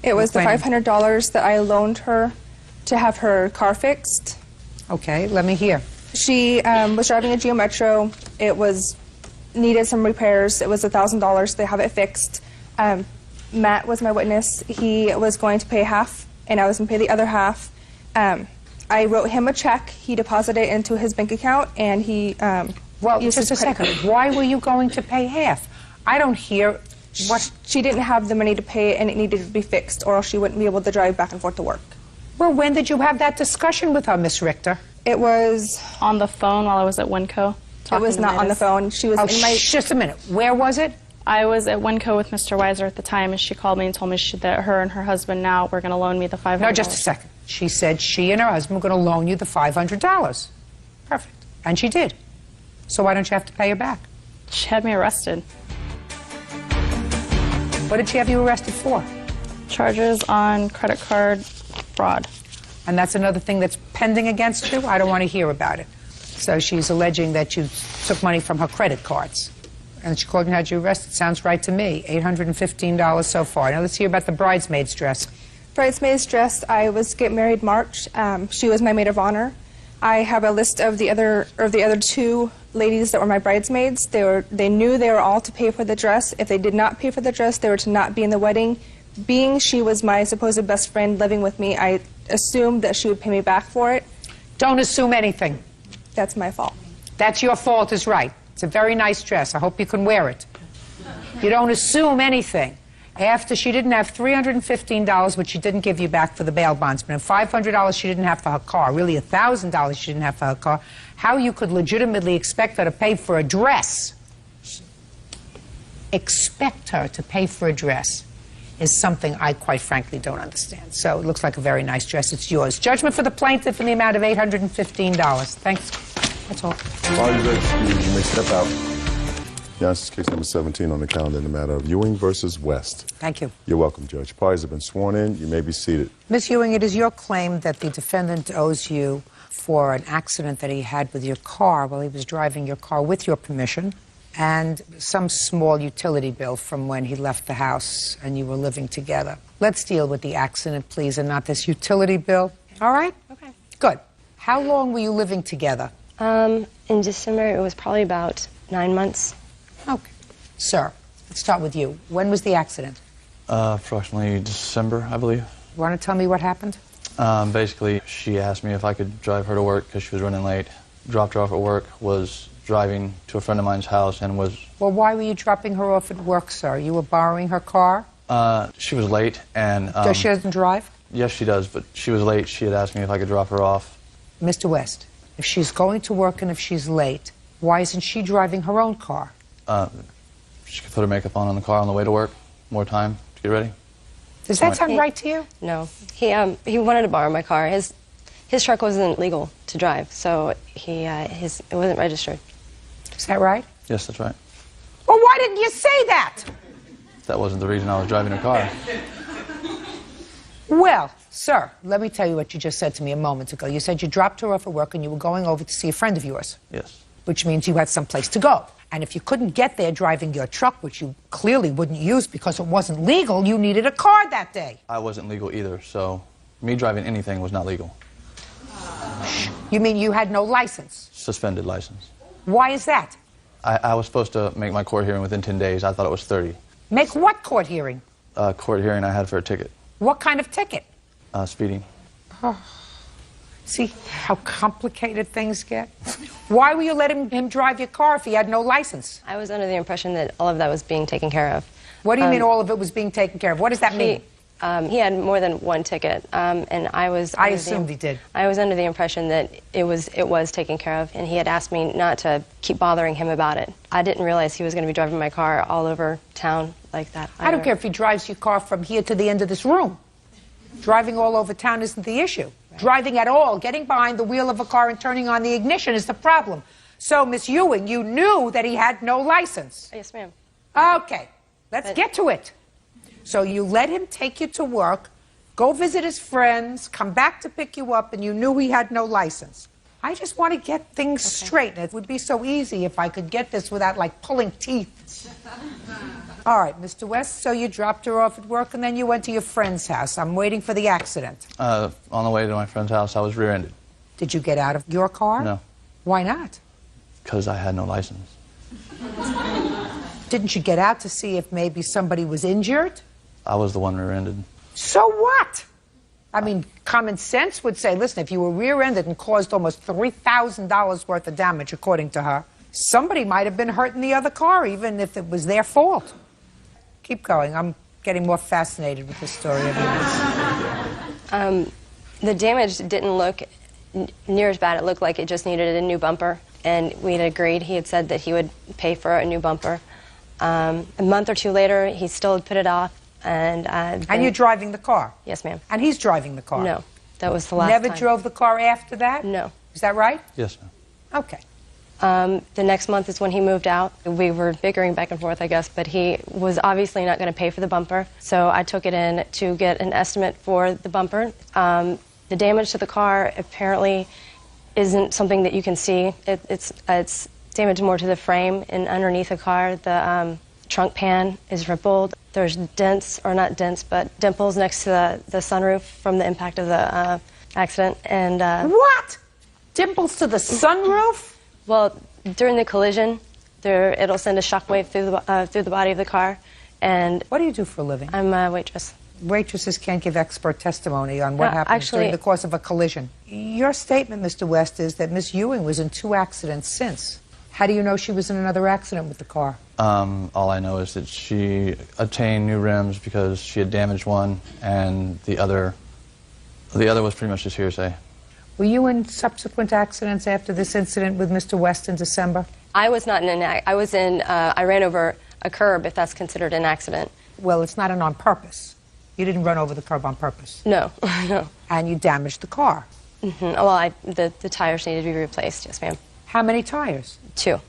It was the $500 that I loaned her to have her car fixed. Okay, let me hear. She was driving a Geo Metro. It was needed some repairs. It was $1,000 to have it fixed. Matt was my witness. He was going to pay half, and I was going to pay the other half. I wrote him a check. He deposited it into his bank account, and he well, used just a his credit second. card. Why were you going to pay half? I don't hear what. She didn't have the money to pay it, and it needed to be fixed, or else she wouldn't be able to drive back and forth to work. Well, when did you have that discussion with her, Miss Richter? It was on the phone while I was at Winco. It was not on the phone. She was in my... Just a minute. Where was it? I was at Winco with Mr. Weiser at the time, and she called me and told me that her and her husband now were going to loan me the $500. No, just a second. She said she and her husband were going to loan you the $500. Perfect. And she did. So why don't you have to pay her back? She had me arrested. What did she have you arrested for? Charges on credit card fraud. And that's another thing that's pending against you? I don't want to hear about it. So she's alleging that you took money from her credit cards. And she called and had you arrested. Sounds right to me. $815 so far. Now let's hear about the bridesmaid's dress. Bridesmaid's dress, I was get married March. She was my maid of honor. I have a list of the other two ladies that were my bridesmaids. They knew they were all to pay for the dress. If they did not pay for the dress, they were to not be in the wedding. Being she was my supposed best friend living with me, I assumed that she would pay me back for it. Don't assume anything. That's my fault. That's your fault is right. It's a very nice dress. I hope you can wear it. You don't assume anything. After she didn't have $315, which she didn't give you back for the bail bondsman, and $500 she didn't have for her car, really $1,000 she didn't have for her car, how you could legitimately expect her to pay for a dress, expect her to pay for a dress, is something I quite frankly don't understand. So it looks like a very nice dress. It's yours. Judgment for the plaintiff in the amount of $815. Thanks. That's all. You may step out. Yeah, this is case number 17 on the calendar in the matter of Ewing versus West. Thank you. You're welcome, Judge. Parties have been sworn in. You may be seated. Ms. Ewing, it is your claim that the defendant owes you for an accident that he had with your car while he was driving your car with your permission, and some small utility bill from when he left the house and you were living together. Let's deal with the accident, please, and not this utility bill. All right? Okay. Good. How long were you living together? In December, it was probably about 9 months. Okay. Sir, let's start with you. When was the accident? Approximately December, I believe. You want to tell me what happened? Basically, she asked me if I could drive her to work because she was running late. Dropped her off at work, was driving to a friend of mine's house, and was... Well, why were you dropping her off at work, sir? You were borrowing her car? She was late, and... She doesn't drive? Yes, she does, but she was late. She had asked me if I could drop her off. Mr. West, if she's going to work and if she's late, why isn't she driving her own car? She could put her makeup on the car on the way to work. More time to get ready. Does that sound right to you? No. He wanted to borrow my car. His truck wasn't legal to drive, so it wasn't registered. Is that right? Yes, that's right. Well, why didn't you say that? That wasn't the reason I was driving her car. Well, sir, let me tell you what you just said to me a moment ago. You said you dropped her off at work and you were going over to see a friend of yours. Yes. Which means you had someplace to go. And if you couldn't get there driving your truck, which you clearly wouldn't use because it wasn't legal, you needed a car that day. I wasn't legal either, so me driving anything was not legal. You mean you had no license? Suspended license. Why is that? I was supposed to make my court hearing within 10 days. I thought it was 30. Make what court hearing? Court hearing I had for a ticket. What kind of ticket? Speeding. Oh. See how complicated things get? Why were you letting him drive your car if he had no license? I was under the impression that all of that was being taken care of. What do you mean all of it was being taken care of? What does that mean? He had more than one ticket, and I assumed he did. I was under the impression that it was taken care of, and he had asked me not to keep bothering him about it. I didn't realize he was going to be driving my car all over town like that. I don't care if he drives your car from here to the end of this room. Driving all over town isn't the issue. Right. Driving at all, getting behind the wheel of a car and turning on the ignition is the problem. So, Miss Ewing, you knew that he had no license. Yes, ma'am. Okay, let's get to it. So you let him take you to work, go visit his friends, come back to pick you up, and you knew he had no license. I just want to get things straight. It would be so easy if I could get this without, like, pulling teeth. All right, Mr. West, so you dropped her off at work and then you went to your friend's house. I'm waiting for the accident. On the way to my friend's house, I was rear-ended. Did you get out of your car? No. Why not? Because I had no license. Didn't you get out to see if maybe somebody was injured? I was the one rear-ended. So what? I mean, common sense would say, listen, if you were rear-ended and caused almost $3,000 worth of damage, according to her, somebody might have been hurt in the other car, even if it was their fault. Keep going. I'm getting more fascinated with this story every minute. The damage didn't look near as bad. It looked like it just needed a new bumper. and we had agreed. He had said that he would pay for a new bumper. A month or two later, he still had put it off. And you're driving the car? Yes, ma'am. And he's driving the car? No, that was the last Never time. drove the car after that? No. Is that right? Yes, ma'am. Okay. The next month is when he moved out. We were bickering back and forth, I guess, but he was obviously not going to pay for the bumper. So I took it in to get an estimate for the bumper. The damage to the car apparently isn't something that you can see. It's damage more to the frame and underneath the car. The trunk pan is rippled. There's dents, or not dents, but dimples next to the sunroof from the impact of the accident. And what? Dimples to the sunroof? Well, during the collision, it'll send a shockwave through the body of the car. And what do you do for a living? I'm a waitress. Waitresses can't give expert testimony on what No, happens actually, during the course of a collision. Your statement, Mr. West, is that Miss Ewing was in 2 accidents since. How do you know she was in another accident with the car? All I know is that she obtained new rims because she had damaged one, and the other was pretty much just hearsay. Were you in subsequent accidents after this incident with Mr. West in December? I was not in an I ran over a curb, if that's considered an accident. Well, it's not an on purpose. You didn't run over the curb on purpose. No, no. And you damaged the car. Mm-hmm. Well, the tires needed to be replaced, yes, ma'am. How many tires? 2.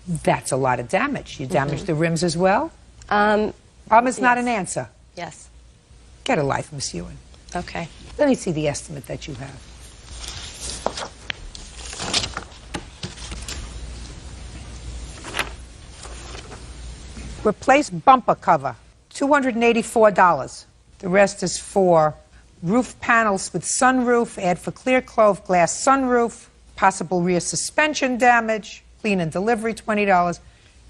That's a lot of damage. You damaged the rims as well? Is Yes. not an answer. Yes. Get a life, Miss Ewing. Okay. Let me see the estimate that you have. Replace bumper cover, $284. The rest is for roof panels with sunroof, add for clear clove glass sunroof, possible rear suspension damage, clean and delivery, $20.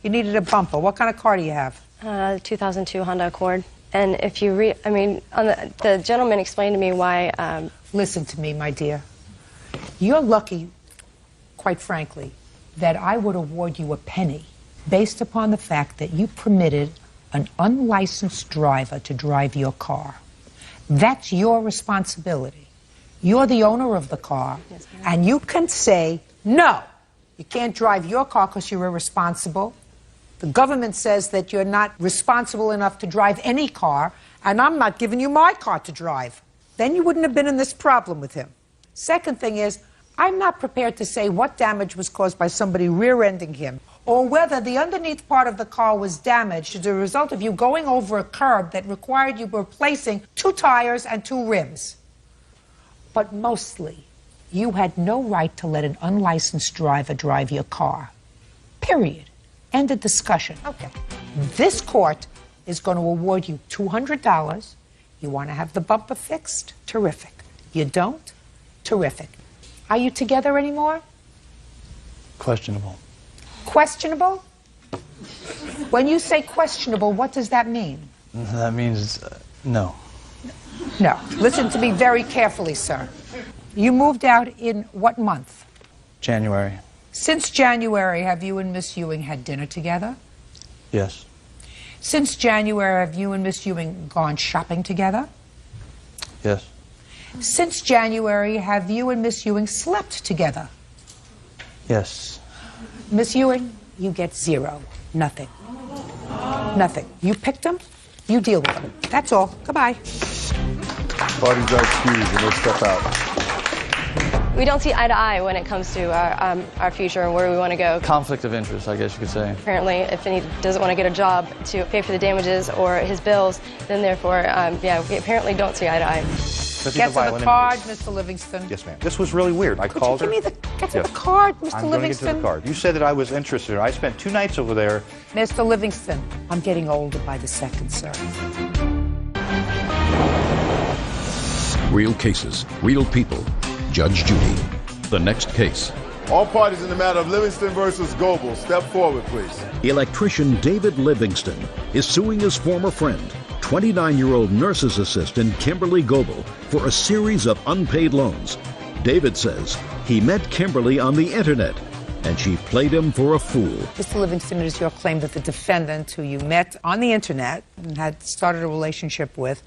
You needed a bumper. What kind of car do you have? 2002 Honda Accord. And if you the gentleman explained to me why... Listen to me, my dear. You're lucky, quite frankly, that I would award you a penny based upon the fact that you permitted an unlicensed driver to drive your car. That's your responsibility. You're the owner of the car, yes, and you can say, no, you can't drive your car because you're irresponsible. The government says that you're not responsible enough to drive any car, and I'm not giving you my car to drive. Then you wouldn't have been in this problem with him. Second thing is, I'm not prepared to say what damage was caused by somebody rear-ending him, or whether the underneath part of the car was damaged as a result of you going over a curb that required you replacing 2 tires and 2 rims. But mostly, you had no right to let an unlicensed driver drive your car. Period. End of discussion. Okay. This court is going to award you $200. You want to have the bumper fixed? Terrific. You don't? Terrific. Are you together anymore? Questionable. Questionable? When you say questionable, what does that mean? That means no. No. Listen to me very carefully, sir. You moved out in what month? January. Since January, have you and Miss Ewing had dinner together? Yes. Since January, have you and Miss Ewing gone shopping together? Yes. Since January, have you and Miss Ewing slept together? Yes. Miss Ewing, you get 0. Nothing. Nothing. You picked them, you deal with them. That's all. Goodbye. Parties are excused and we'll step out. We don't see eye to eye when it comes to our future and where we want to go. Conflict of interest, I guess you could say. Apparently, if he doesn't want to get a job to pay for the damages or his bills, then therefore, yeah, we apparently don't see eye to eye. Get to the card, Mr. Livingston. Yes, ma'am. This was really weird. I called her. Get to the card, Mr. I'm going to get Livingston. to the card. You said that I was interested. I spent 2 nights over there. Mr. Livingston, I'm getting older by the second, sir. Real cases, real people. Judge Judy. The next case. All parties in the matter of Livingston versus Goebel, step forward, please. Electrician David Livingston is suing his former friend, 29-year-old nurse's assistant Kimberly Goebel, for a series of unpaid loans. David says he met Kimberly on the internet, and she played him for a fool. Mr. Livingston, it is your claim that the defendant, who you met on the internet and had started a relationship with,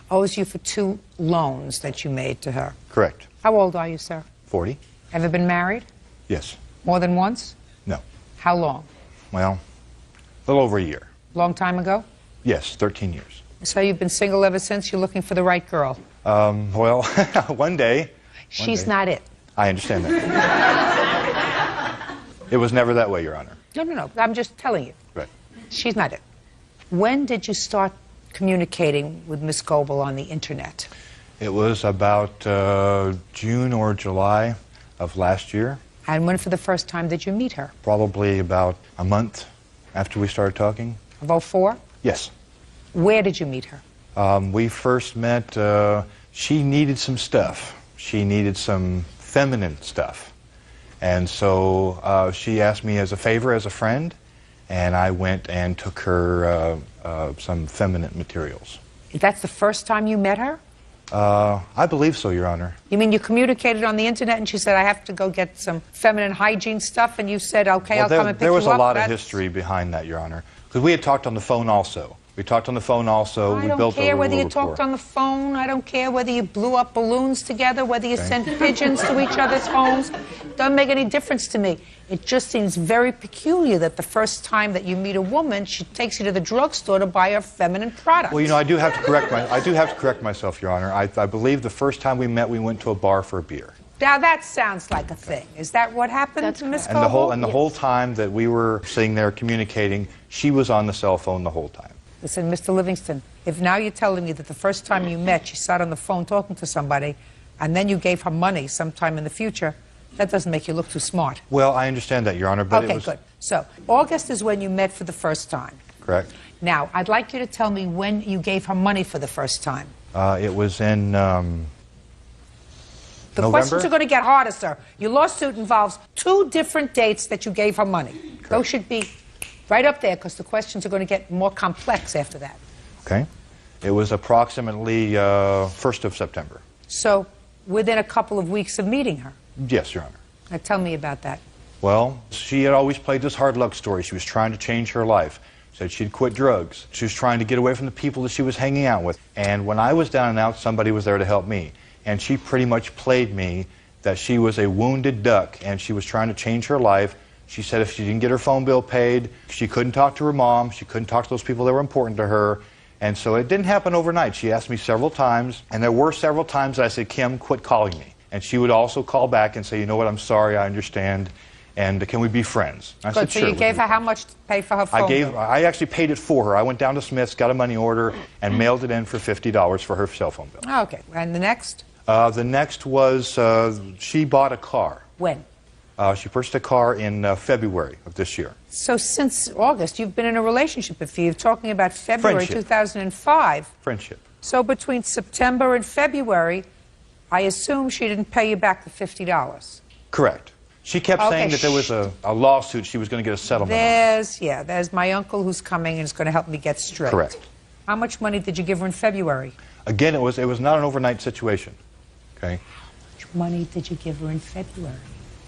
owes you for 2 loans that you made to her. Correct. How old are you, sir? 40. Ever been married? Yes. More than once? No. How long? Well, a little over a year. Long time ago? Yes, 13 years. So you've been single ever since? You're looking for the right girl? Well, one day. She's not it. I understand that. It was never that way, Your Honor. No. I'm just telling you. Right. She's not it. When did you start communicating with Miss Goebel on the internet? It was about June or July of last year. And when for the first time did you meet her? Probably about a month after we started talking. Of 04? Yes. Where did you meet her? We first met, she needed some stuff. She needed some feminine stuff. And so she asked me as a favor, as a friend, and I went and took her some feminine materials. That's the first time you met her? I believe so, Your Honor. You mean you communicated on the internet and she said, I have to go get some feminine hygiene stuff, and you said, okay, Well, I'll come and pick you there up? was a lot of history behind that, Your Honor. Because we had talked on the phone also. We talked on the phone also. I don't care whether you talked on the phone. I don't care whether you blew up balloons together, whether you sent pigeons to each other's homes. Doesn't make any difference to me. It just seems very peculiar that the first time that you meet a woman, she takes you to the drugstore to buy her feminine products. Well, you know, I do have to correct myself, Your Honor. I believe the first time we met, we went to a bar for a beer. Now that sounds like a thing. Is that what happened to Miss Goebel? And the whole time that we were sitting there communicating, she was on the cell phone the whole time. Listen, Mr. Livingston, if now you're telling me that the first time you met, she sat on the phone talking to somebody, and then you gave her money sometime in the future, that doesn't make you look too smart. Well, I understand that, Your Honor, but okay, it was... good. So, August is when you met for the first time. Correct. Now, I'd like you to tell me when you gave her money for the first time. It was in The November? questions are going to get harder, sir. Your lawsuit involves 2 different dates that you gave her money. Correct. Those should be right up there, because the questions are going to get more complex after that. Okay. It was approximately 1st of September. So, within a couple of weeks of meeting her. Yes, Your Honor. Now, tell me about that. Well, she had always played this hard luck story. She was trying to change her life. Said she'd quit drugs. She was trying to get away from the people that she was hanging out with. And when I was down and out, somebody was there to help me. And she pretty much played me that she was a wounded duck and she was trying to change her life. She said if she didn't get her phone bill paid, she couldn't talk to her mom, she couldn't talk to those people that were important to her. And so it didn't happen overnight. She asked me several times, and there were several times that I said, Kim, quit calling me. And she would also call back and say, you know what, I'm sorry, I understand, and can we be friends? I said, so sure. you gave her how much to pay for her phone bill? I actually paid it for her. I went down to Smith's, got a money order, and mailed it in for $50 for her cell phone bill. Okay, and the next? The next was she bought a car. When? She purchased a car in February of this year. So since August, you've been in a relationship with you. You're talking about February Friendship. 2005. Friendship. So between September and February, I assume she didn't pay you back the $50. Correct. She kept saying that there was a lawsuit, she was going to get a settlement on. There's my uncle who's coming and is going to help me get straight. Correct. How much money did you give her in February? Again, it was not an overnight situation. Okay. How much money did you give her in February?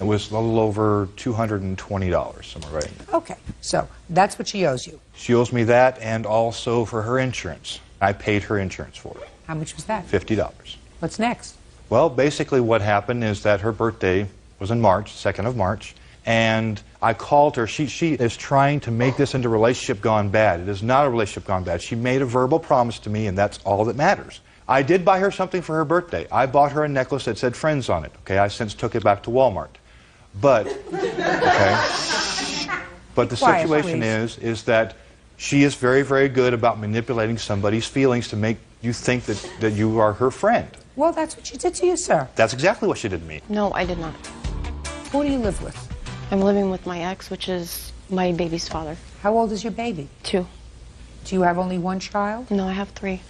It was a little over $220, am I right? Okay, so that's what she owes you. She owes me that and also for her insurance. I paid her insurance for it. How much was that? $50. What's next? Well, basically what happened is that her birthday was in March, 2nd of March, and I called her. She is trying to make this into a relationship gone bad. It is not a relationship gone bad. She made a verbal promise to me, and that's all that matters. I did buy her something for her birthday. I bought her a necklace that said Friends on it. Okay, I since took it back to Walmart. But, but the situation is that she is very, very good about manipulating somebody's feelings to make you think that you are her friend. Well, that's what she did to you, sir. That's exactly what she did to me. No, I did not. Who do you live with? I'm living with my ex, which is my baby's father. How old is your baby? 2. Do you have only one child? No, I have 3.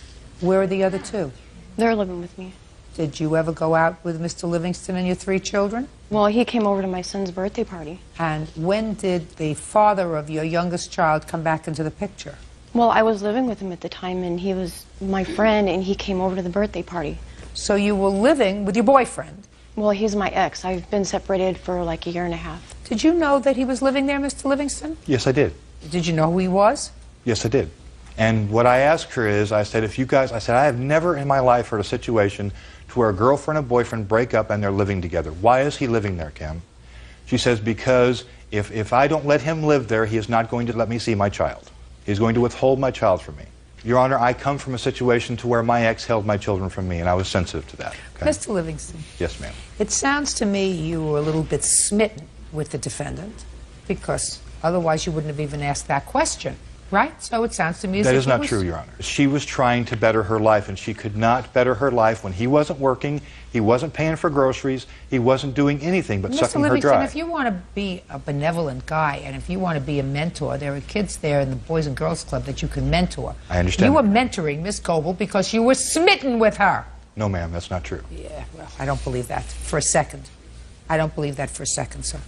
Where are the other 2? They're living with me. Did you ever go out with Mr. Livingston and your 3 children? Well, he came over to my son's birthday party. And when did the father of your youngest child come back into the picture? Well, I was living with him at the time, and he was my friend, and he came over to the birthday party. So you were living with your boyfriend? Well, he's my ex. I've been separated for like a year and a half. Did you know that he was living there, Mr. Livingston? Yes, I did. Did you know who he was? Yes, I did. And what I asked her is, I said, I have never in my life heard a situation to where a girlfriend and boyfriend break up and they're living together. Why is he living there, Kim? She says, because if I don't let him live there, he is not going to let me see my child. He's going to withhold my child from me. Your Honor, I come from a situation to where my ex held my children from me, and I was sensitive to that. Okay? Mr. Livingston. Yes, ma'am. It sounds to me you were a little bit smitten with the defendant, because otherwise you wouldn't have even asked that question, right? So it sounds to me as that if is not true, Your Honor. She was trying to better her life, and she could not better her life when he wasn't working, he wasn't paying for groceries, he wasn't doing anything but sucking her Livingston, dry. if you want to be a benevolent guy, and if you want to be a mentor, there are kids there in the Boys and Girls Club that you can mentor. I understand. You were mentoring Miss Goebel because you were smitten with her. No, ma'am, that's not true. Yeah, well, I don't believe that for a second. I don't believe that for a second, sir.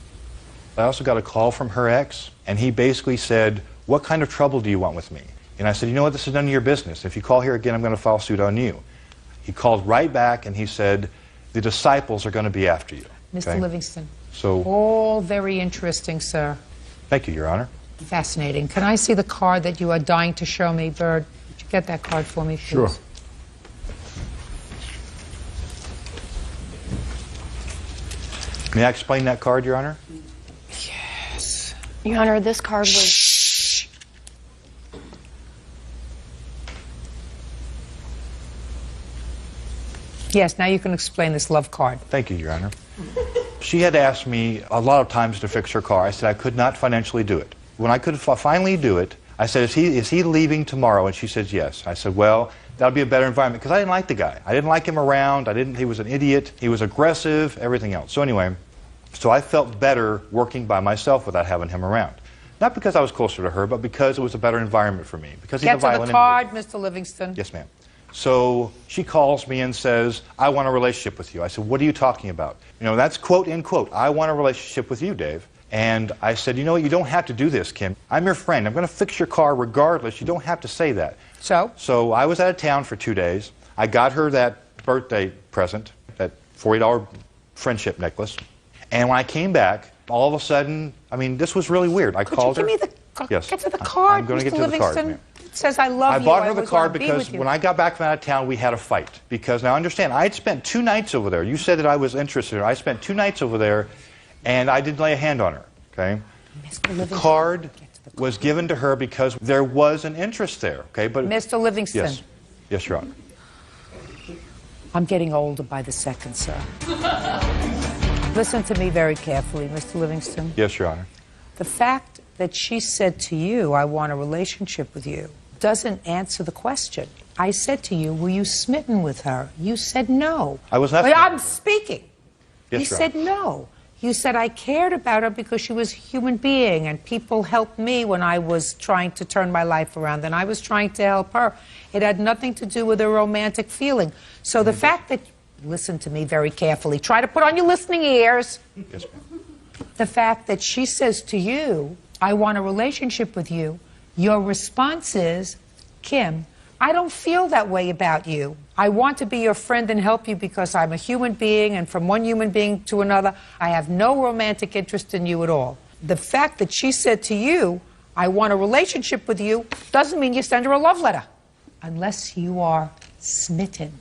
I also got a call from her ex, and he basically said, what kind of trouble do you want with me? And I said, you know what, this is none of your business. If you call here again, I'm going to file suit on you. He called right back, and he said, the disciples are going to be after you. Mr. Okay? Livingston, So, all very interesting, sir. thank you, Your Honor. Fascinating. Can I see the card that you are dying to show me, Bird? Would you get that card for me, please? Sure. May I explain that card, Your Honor? Yes. Your Honor, this card was... Yes, now you can explain this love card. Thank you, Your Honor. She had asked me a lot of times to fix her car. I said I could not financially do it. When I could finally do it, I said, is he leaving tomorrow? And she said, yes. I said, well, that would be a better environment, because I didn't like the guy. I didn't like him around. He was an idiot. He was aggressive, everything else. So anyway, so I felt better working by myself without having him around. Not because I was closer to her, but because it was a better environment for me. Because he's a Get to violent the card, individual. Mr. Livingston. Yes, ma'am. So she calls me and says, I want a relationship with you. I said, what are you talking about? You know, that's quote, end quote. I want a relationship with you, Dave. And I said, you know what, you don't have to do this, Kim. I'm your friend. I'm going to fix your car regardless. You don't have to say that. So I was out of town for 2 days. I got her that birthday present, that $40 friendship necklace. And when I came back, all of a sudden, I mean, this was really weird. I called her. Could you give me the Yes. Get to the card, I'm going to Mr. get to the card, Livingston. ma'am. It says I love you. I bought her the always card wanna be because with you. when I got back from out of town, we had a fight. Because now understand, I had spent 2 nights over there. You said that I was interested in her. I spent 2 nights over there, and I didn't lay a hand on her. Okay. The card was given to her because there was an interest there. Okay, but Mr. Livingston. Yes, yes, Your Honor. I'm getting older by the second, sir. Listen to me very carefully, Mr. Livingston. Yes, Your Honor. The fact that she said to you, I want a relationship with you, doesn't answer the question. I said to you, were you smitten with her? You said no. I was not. But I'm speaking. Yes, You Your said Honor. no. You said I cared about her because she was a human being, and people helped me when I was trying to turn my life around, and I was trying to help her. It had nothing to do with a romantic feeling. So the fact that, listen to me very carefully, try to put on your listening ears. Yes, ma'am. The fact that she says to you, I want a relationship with you, your response is, Kim, I don't feel that way about you. I want to be your friend and help you because I'm a human being, and from one human being to another, I have no romantic interest in you at all. The fact that she said to you, I want a relationship with you, doesn't mean you send her a love letter. Unless you are smitten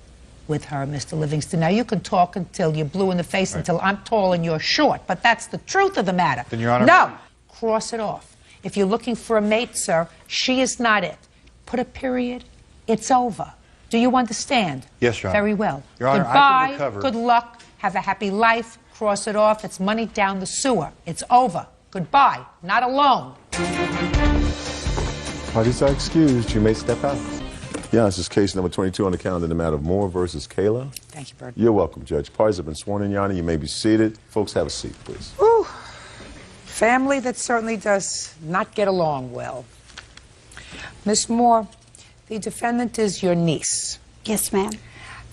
with her, Mr. Livingston. Now, you can talk until you're blue in the face, until I'm tall and you're short, but that's the truth of the matter. Then, Your Honor. No, cross it off. If you're looking for a mate, sir, she is not it. Put a period. It's over. Do you understand? Yes, Your Honor. Very well. Your Honor, Goodbye. I can recover. Good luck. Have a happy life. Cross it off. It's money down the sewer. It's over. Goodbye. Not alone. Parties are excused. You may step out. Yeah, this is case number 22 on the calendar in the matter of Moore versus Kayla. Thank you, Bird. You're welcome, Judge. Parties have been sworn in, Your Honor. You may be seated. Folks, have a seat, please. Whew. Family that certainly does not get along well. Miss Moore, the defendant is your niece. Yes, ma'am.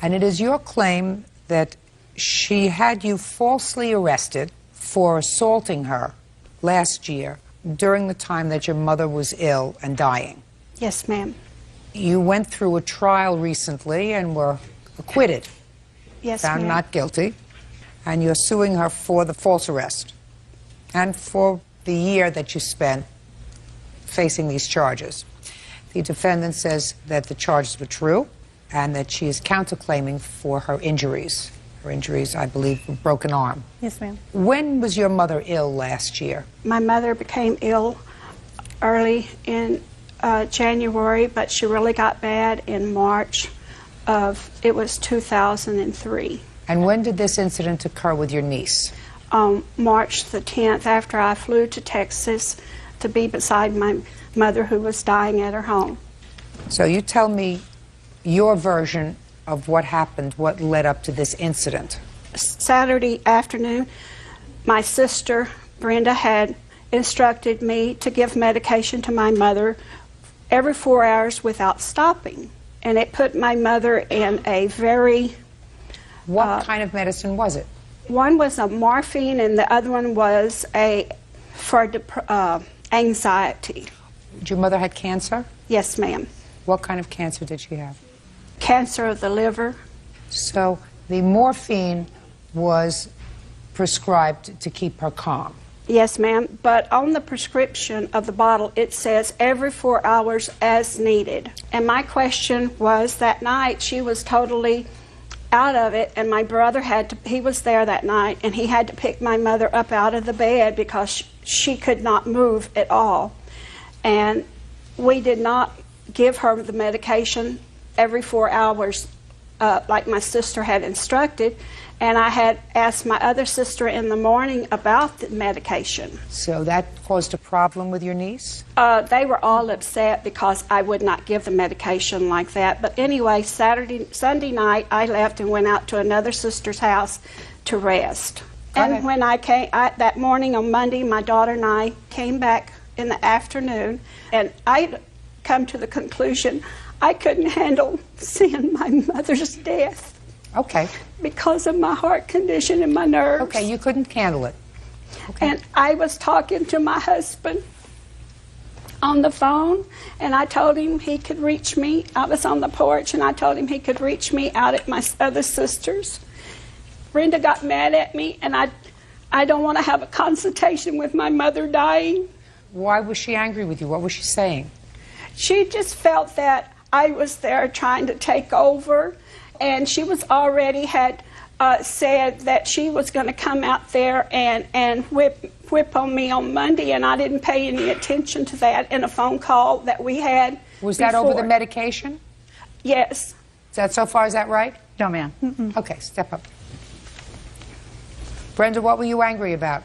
And it is your claim that she had you falsely arrested for assaulting her last year during the time that your mother was ill and dying. Yes, ma'am. You went through a trial recently and were acquitted. Yes, Found ma'am. not guilty. And you're suing her for the false arrest and for the year that you spent facing these charges. The defendant says that the charges were true and that she is counterclaiming for her injuries Her injuries, I believe, a broken arm. Yes, ma'am. When was your mother ill last year? My mother became ill early in January, but she really got bad in March of, it was 2003. And when did this incident occur with your niece? March the 10th, after I flew to Texas to be beside my mother who was dying at her home. So you tell me your version of what happened, what led up to this incident. Saturday afternoon, my sister, Brenda, had instructed me to give medication to my mother every 4 hours without stopping. And it put my mother in a very... What kind of medicine was it? One was a morphine and the other one was for anxiety. Your mother had cancer? Yes, ma'am. What kind of cancer did she have? Cancer of the liver. So the morphine was prescribed to keep her calm. Yes, ma'am. But on the prescription of the bottle, it says every 4 hours as needed. And my question was, that night she was totally out of it, and my brother he was there that night, and he had to pick my mother up out of the bed because she could not move at all. And we did not give her the medication every 4 hours like my sister had instructed, and I had asked my other sister in the morning about the medication. So that caused a problem with your niece? They were all upset because I would not give the medication like that. But anyway, Sunday night, I left and went out to another sister's house to rest. And when I came that morning on Monday, my daughter and I came back in the afternoon, and I come to the conclusion I couldn't handle seeing my mother's death. Okay. Because of my heart condition and my nerves. Okay, you couldn't handle it. Okay. And I was talking to my husband on the phone, and I told him he could reach me. I was on the porch, and I told him he could reach me out at my other sister's. Brenda got mad at me, and I don't want to have a consultation with my mother dying. Why was she angry with you? What was she saying? She just felt that I was there trying to take over, and she was already had said that she was going to come out there and whip on me on Monday, and I didn't pay any attention to that in a phone call that we had. Was that over the medication? Yes. Is that so far, is that right? No, ma'am. Okay, step up. Brenda, what were you angry about?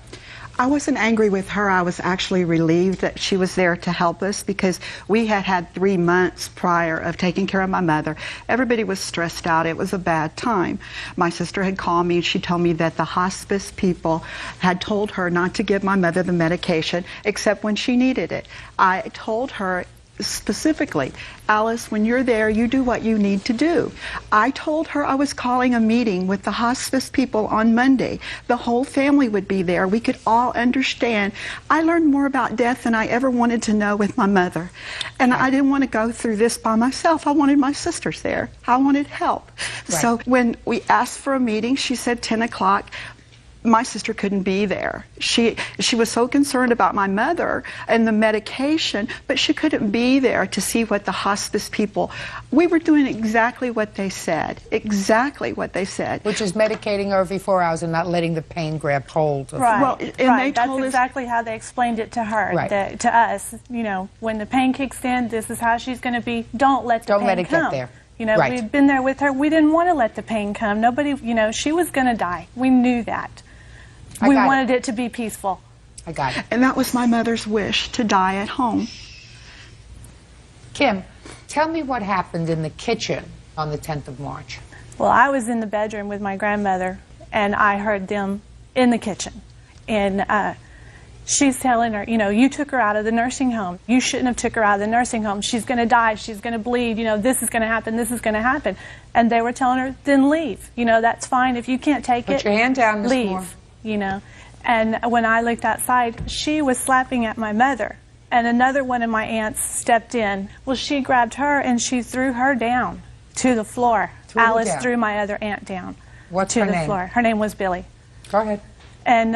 I wasn't angry with her. I was actually relieved that she was there to help us because we had had 3 months prior of taking care of my mother. Everybody was stressed out. It was a bad time. My sister had called me and she told me that the hospice people had told her not to give my mother the medication except when she needed it. I told her specifically, Alice, when you're there, you do what you need to do. I told her I was calling a meeting with the hospice people on Monday. The whole family would be there. We could all understand. I learned more about death than I ever wanted to know with my mother. And I didn't want to go through this by myself. I wanted my sisters there. I wanted help. Right. So when we asked for a meeting, she said 10 o'clock. My sister couldn't be there. She was so concerned about my mother and the medication, but she couldn't be there to see what the hospice people... We were doing exactly what they said. Exactly what they said. Which is medicating her every 4 hours and not letting the pain grab hold of Right. Well, and they That's told us, exactly how they explained it to her, Right. to us. You know, when the pain kicks in, this is how she's going to be. Don't let the Don't pain let it come. get there. You know, Right. we'd been there with her. We didn't want to let the pain come. Nobody, you know, she was going to die. We knew that. We wanted it to be peaceful. I got it. and that was my mother's wish, to die at home. Kim, tell me what happened in the kitchen on the 10th of March. Well, I was in the bedroom with my grandmother, and I heard them in the kitchen. And she's telling her, you know, you took her out of the nursing home. You shouldn't have took her out of the nursing home. She's going to die. She's going to bleed. You know, this is going to happen. This is going to happen. And they were telling her, then leave. You know, that's fine. If you can't take it, Put your hand down, Miss leave. Moore. You know. And when I looked outside, she was slapping at my mother. And another one of my aunts stepped in. Well, she grabbed her and she threw her down to the floor. Alice threw my other aunt down. What's to her the name? floor. Her name was Billy. Go ahead. And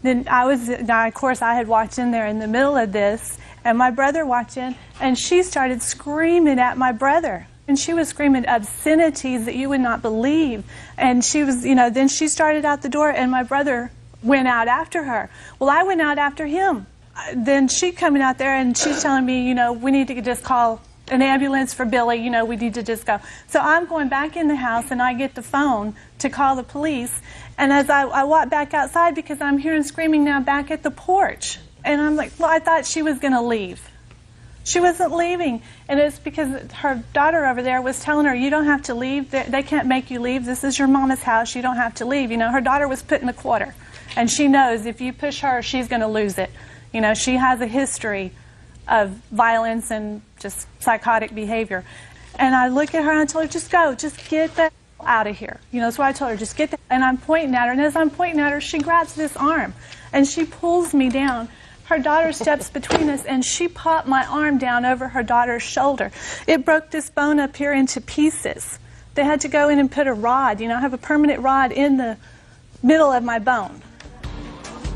then of course, I had walked in there in the middle of this, and my brother walked in, and she started screaming at my brother. And she was screaming obscenities that you would not believe. And she was, then she started out the door and my brother went out after her. Well, I went out after him. Then she coming out there and she's telling me, we need to just call an ambulance for Billy, we need to just go. So I'm going back in the house and I get the phone to call the police. And as I walk back outside, because I'm hearing screaming now back at the porch. And I'm like, well, I thought she was going to leave. She wasn't leaving. And it's because her daughter over there was telling her, you don't have to leave. They can't make you leave. This is your mama's house. You don't have to leave. Her daughter was put in a quarter. And she knows if you push her, she's going to lose it. She has a history of violence and just psychotic behavior. And I look at her and I tell her, just go. Just get the out of here. So I told her, just get the... And I'm pointing at her. And as I'm pointing at her, she grabs this arm. And she pulls me down. Her daughter steps between us, and she popped my arm down over her daughter's shoulder. It broke this bone up here into pieces. They had to go in and put a rod. I have a permanent rod in the middle of my bone.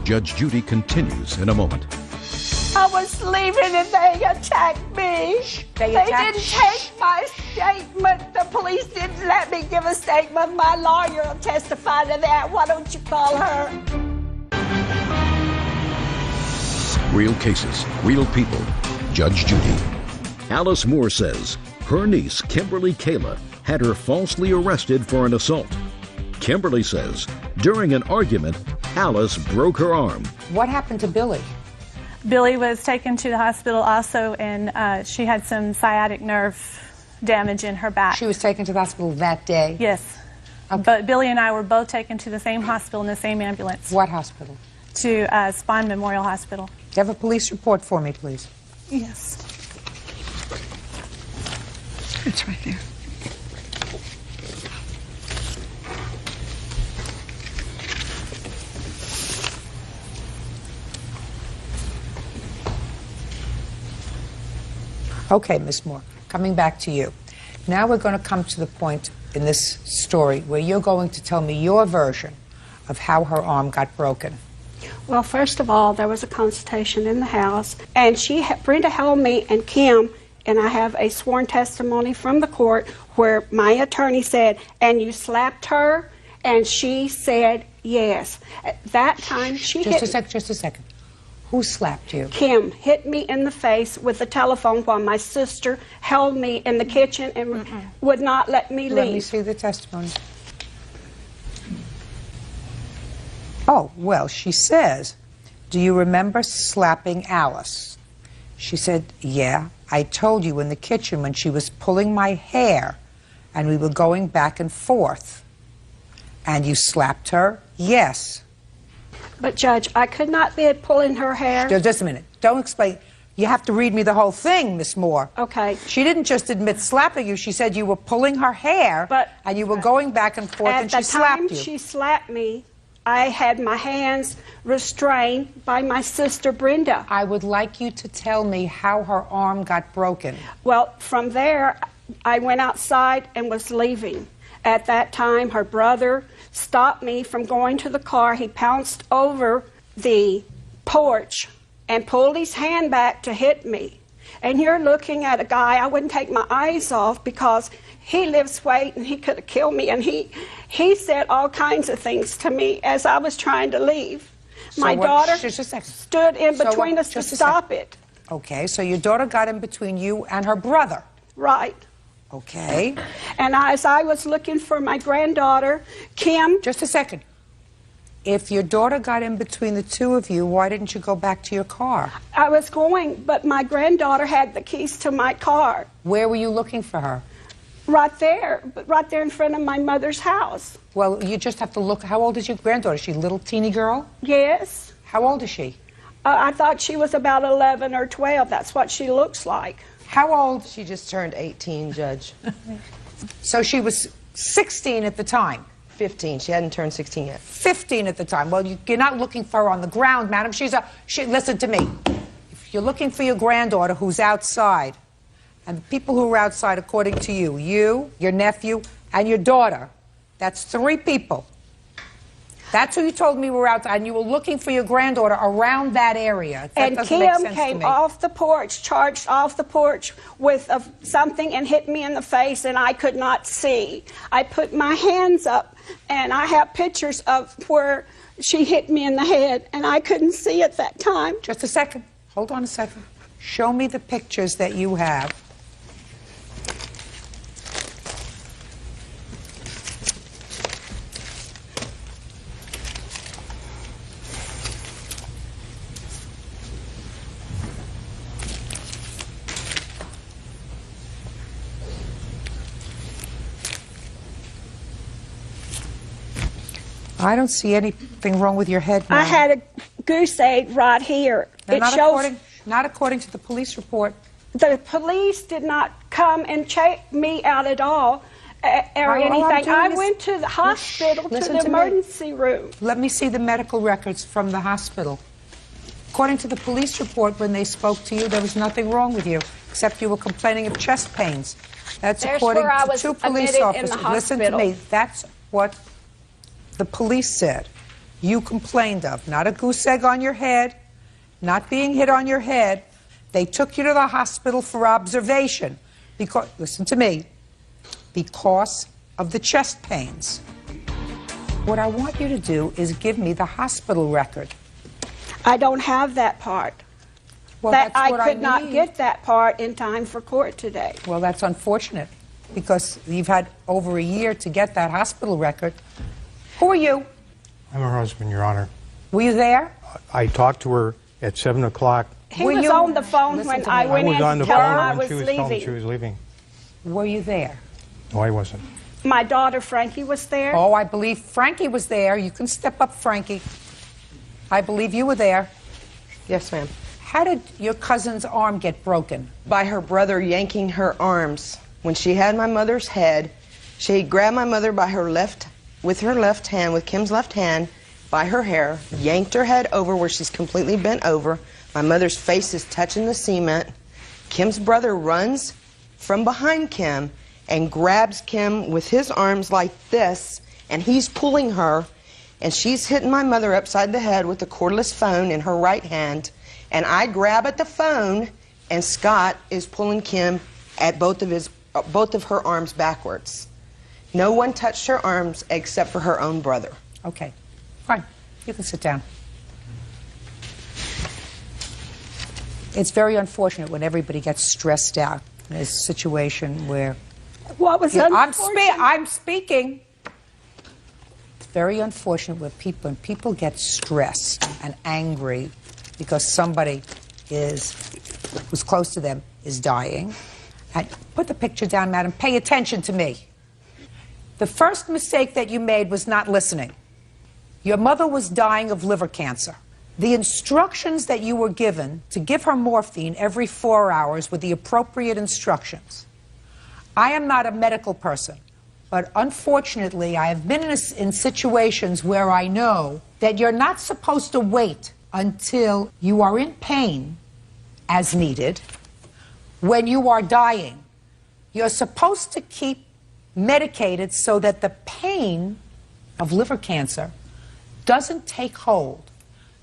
Judge Judy continues in a moment. I was leaving and they attacked me. They didn't take my statement. The police didn't let me give a statement. My lawyer will testify to that. Why don't you call her? Real cases, real people. Judge Judy. Alice Moore says her niece, Kimberly Kayla, had her falsely arrested for an assault. Kimberly says during an argument, Alice broke her arm. What happened to Billy? Billy was taken to the hospital also, and she had some sciatic nerve damage in her back. She was taken to the hospital that day? Yes. Okay. But Billy and I were both taken to the same hospital in the same ambulance. What hospital? To Spine Memorial Hospital. Do you have a police report for me, please? Yes. It's right there. Okay, Ms. Moore, coming back to you. Now we're going to come to the point in this story where you're going to tell me your version of how her arm got broken. Well, first of all, there was a consultation in the house, and Brenda held me and Kim, and I have a sworn testimony from the court where my attorney said, and you slapped her, and she said yes. At that time, she hit... Just a second. Who slapped you? Kim hit me in the face with the telephone while my sister held me in the kitchen and would not let me leave. Let me see the testimony. Oh, well, she says, do you remember slapping Alice? She said, yeah, I told you in the kitchen when she was pulling my hair and we were going back and forth. And you slapped her? Yes. But, Judge, I could not be pulling her hair. Just a minute. Don't explain. You have to read me the whole thing, Miss Moore. Okay. She didn't just admit slapping you. She said you were pulling her hair and you were going back and forth and she slapped you. At the time she slapped me, I had my hands restrained by my sister Brenda. I would like you to tell me how her arm got broken. Well, from there, I went outside and was leaving. At that time, her brother stopped me from going to the car. He pounced over the porch and pulled his hand back to hit me. And you're looking at a guy, I wouldn't take my eyes off because he lifts weight and he could have killed me. And he said all kinds of things to me as I was trying to leave. My daughter stood in between us to stop it. Okay, so your daughter got in between you and her brother. Right. Okay. And as I was looking for my granddaughter, Kim... Just a second. If your daughter got in between the two of you, why didn't you go back to your car? I was going, but my granddaughter had the keys to my car. Where were you looking for her? Right there in front of my mother's house. Well, you just have to look. How old is your granddaughter? Is she a little teeny girl? Yes. How old is she? I thought she was about 11 or 12. That's what she looks like. How old? She just turned 18, Judge. So she was 16 at the time? 15. She hadn't turned 16 yet. 15 at the time. Well, you're not looking for her on the ground, madam. Listen to me. If you're looking for your granddaughter who's outside, and the people who are outside, according to you, your nephew, and your daughter, that's 3 people. That's who you told me were out, and you were looking for your granddaughter around that area. That And doesn't make Kim sense to came me. off the porch, charged off the porch with something and hit me in the face, and I could not see. I put my hands up, and I have pictures of where she hit me in the head, and I couldn't see at that time. Just a second. Hold on a second. Show me the pictures that you have. I don't see anything wrong with your head now. I had a goose egg right here. Now, It not according to the police report. The police did not come and check me out at all or All I'm anything. doing I is- went to the hospital, to Listen the to me. emergency room. Let me see the medical records from the hospital. According to the police report, when they spoke to you, there was nothing wrong with you, except you were complaining of chest pains. That's There's according where I to was two police admitted in the officers. Listen to hospital. me. That's what the police said. You complained of. Not a goose egg on your head, not being hit on your head. They took you to the hospital for observation because, listen to me, because of the chest pains. What I want you to do is give me the hospital record. I don't have that part. Well, that that's what I could not need. get that part in time for court today. Well, that's unfortunate because you've had over a year to get that hospital record. Who are you? I'm her husband, Your Honor. Were you there? I talked to her at 7 o'clock. He was on the phone when I went in on to the tell him phone I when was she was telling me she leaving. was leaving. Were you there? No, I wasn't. My daughter Frankie was there. Oh, I believe Frankie was there. You can step up, Frankie. I believe you were there. Yes, ma'am. How did your cousin's arm get broken? By her brother yanking her arms. When she had my mother's head, she grabbed my mother by her left, with her left hand, with Kim's left hand, by her hair, yanked her head over where she's completely bent over. My mother's face is touching the cement. Kim's brother runs from behind Kim and grabs Kim with his arms like this, and he's pulling her, and she's hitting my mother upside the head with the cordless phone in her right hand, and I grab at the phone, and Scott is pulling Kim at both of her arms backwards. No one touched her arms except for her own brother. Okay, fine. You can sit down. It's very unfortunate when everybody gets stressed out in a situation where... What was unfortunate? I'm speaking. It's very unfortunate when people get stressed and angry because somebody who's close to them is dying. And put the picture down, madam. Pay attention to me. The first mistake that you made was not listening. Your mother was dying of liver cancer. The instructions that you were given to give her morphine every 4 hours were the appropriate instructions. I am not a medical person, but unfortunately I have been in situations where I know that you're not supposed to wait until you are in pain as needed when you are dying. You're supposed to keep medicated so that the pain of liver cancer doesn't take hold.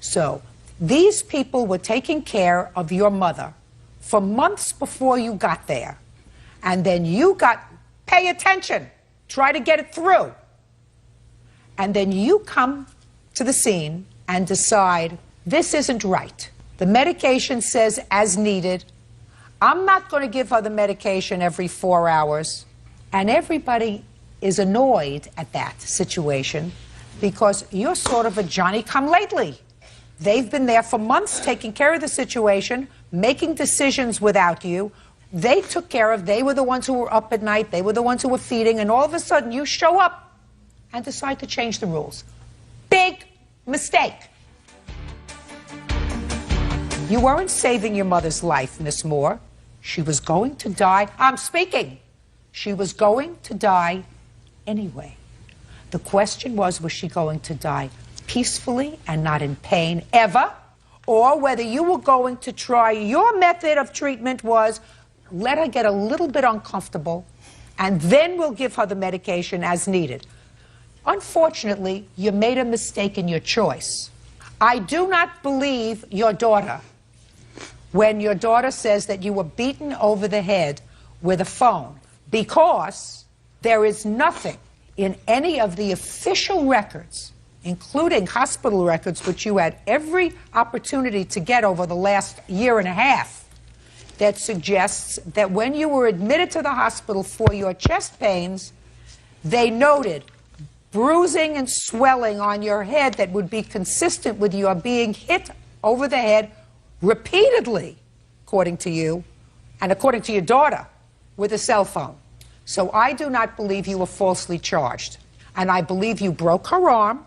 So these people were taking care of your mother for months before you got there. And then pay attention, try to get it through. And then you come to the scene and decide, this isn't right. The medication says as needed. I'm not going to give her the medication every 4 hours. And everybody is annoyed at that situation because you're sort of a Johnny-come-lately. They've been there for months taking care of the situation, making decisions without you. They took care of, they were the ones who were up at night, they were the ones who were feeding, and all of a sudden you show up and decide to change the rules. Big mistake. You weren't saving your mother's life, Miss Moore. She was going to die. I'm speaking. She was going to die anyway. The question was she going to die peacefully and not in pain ever? Or whether you were going to try, your method of treatment was let her get a little bit uncomfortable and then we'll give her the medication as needed. Unfortunately, you made a mistake in your choice. I do not believe your daughter when your daughter says that you were beaten over the head with a phone, because there is nothing in any of the official records, including hospital records, which you had every opportunity to get over the last year and a half, that suggests that when you were admitted to the hospital for your chest pains, they noted bruising and swelling on your head that would be consistent with your being hit over the head repeatedly, according to you, and according to your daughter, with a cell phone. So I do not believe you were falsely charged. And I believe you broke her arm.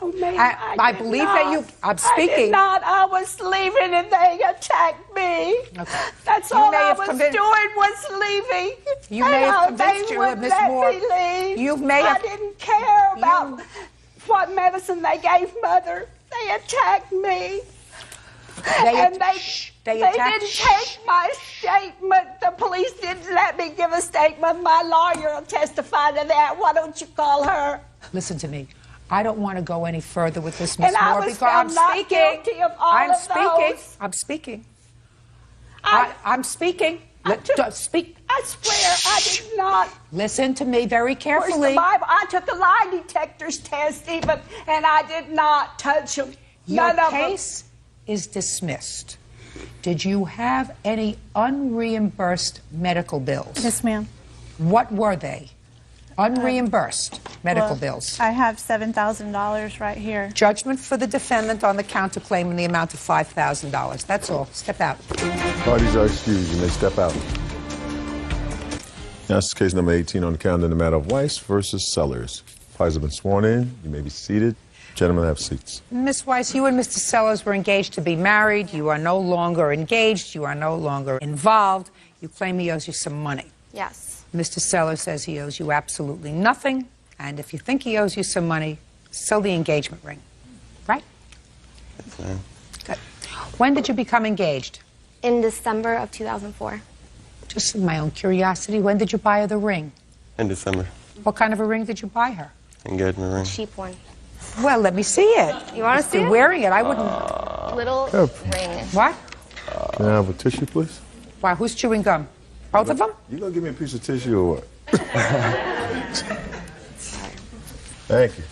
Oh, ma'am, I believe that you... I'm speaking. I did not. I was leaving and they attacked me. Okay. That's all I was doing was leaving. You may have convinced her, Miss Moore. You may have... I didn't care about what medicine they gave Mother. They attacked me. They didn't take my statement. The police didn't let me give a statement. My lawyer will testify to that. Why don't you call her? Listen to me. I don't want to go any further with this, Miss Moore, because I'm speaking. I'm speaking. I'm speaking. Speak. I swear I did not. Listen to me very carefully. Where's the Bible? I took a lie detector's test even, and I did not touch them. Your case is dismissed. Did you have any unreimbursed medical bills? Yes, ma'am. What were they? Unreimbursed medical bills. I have $7,000 right here. Judgment for the defendant on the counterclaim in the amount of $5,000. That's all. Step out. Parties are excused. You may step out. Now, this is case number 18 on the calendar in the matter of Weiss versus Sellers. Parties have been sworn in. You may be seated. Gentlemen, have seats. Miss Weiss, you and Mr. Sellers were engaged to be married. You are no longer engaged. You are no longer involved. You claim he owes you some money. Yes. Mr. Sellers says he owes you absolutely nothing. And if you think he owes you some money, sell the engagement ring. Right? Yes, ma'am. Good. When did you become engaged? In December of 2004. Just in my own curiosity, when did you buy her the ring? In December. What kind of a ring did you buy her? Engagement ring. Cheap one. Well, let me see it. You want to see it? Wearing it, I wouldn't. Little ring. What? Can I have a tissue, please? Why, who's chewing gum? Both of them? You gonna give me a piece of tissue or what? Thank you.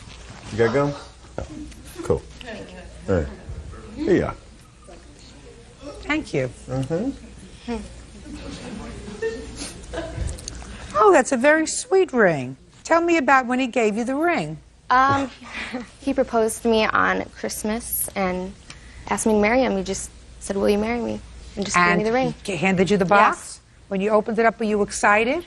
You got gum? No. Cool. All right. Here you are. Thank you. Oh, that's a very sweet ring. Tell me about when he gave you the ring. He proposed to me on Christmas and asked me to marry him. He just said, "Will you marry me?" And just gave me the ring. He handed you the box? Yes. When you opened it up, were you excited?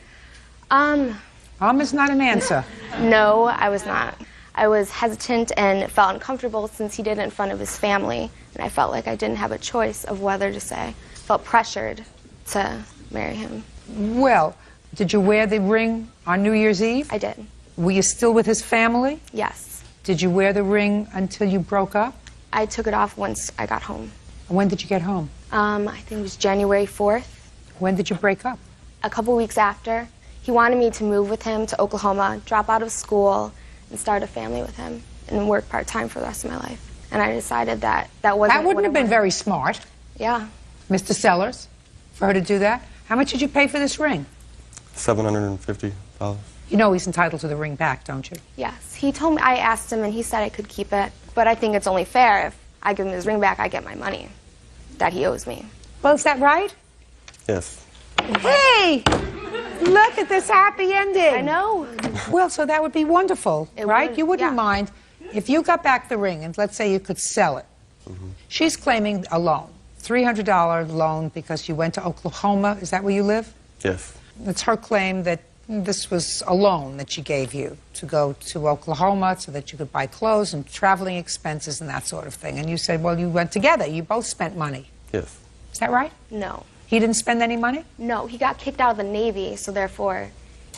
Is not an answer. No, I was not. I was hesitant and felt uncomfortable since he did it in front of his family. And I felt like I didn't have a choice of whether to say. Felt pressured to marry him. Well, did you wear the ring on New Year's Eve? I did. Were you still with his family? Yes. Did you wear the ring until you broke up? I took it off once I got home. When did you get home? I think it was January 4th. When did you break up? A couple weeks after. He wanted me to move with him to Oklahoma, drop out of school, and start a family with him, and work part-time for the rest of my life. And I decided that wasn't. That wouldn't have been very smart. Yeah. Mr. Sellers, for her to do that. How much did you pay for this ring? $750. You know he's entitled to the ring back, don't you? Yes. He told me, I asked him, and he said I could keep it. But I think it's only fair if I give him his ring back, I get my money that he owes me. Well, is that right? Yes. Hey! Look at this happy ending. I know. Well, so that would be wonderful, right? Would, you wouldn't mind if you got back the ring and let's say you could sell it. She's claiming a loan, $300 loan because you went to Oklahoma. Is that where you live? Yes. It's her claim that this was a loan that she gave you to go to Oklahoma so that you could buy clothes and traveling expenses and that sort of thing. And you said, well, you went together. You both spent money. Yes. Is that right? No. He didn't spend any money? No, he got kicked out of the Navy, so therefore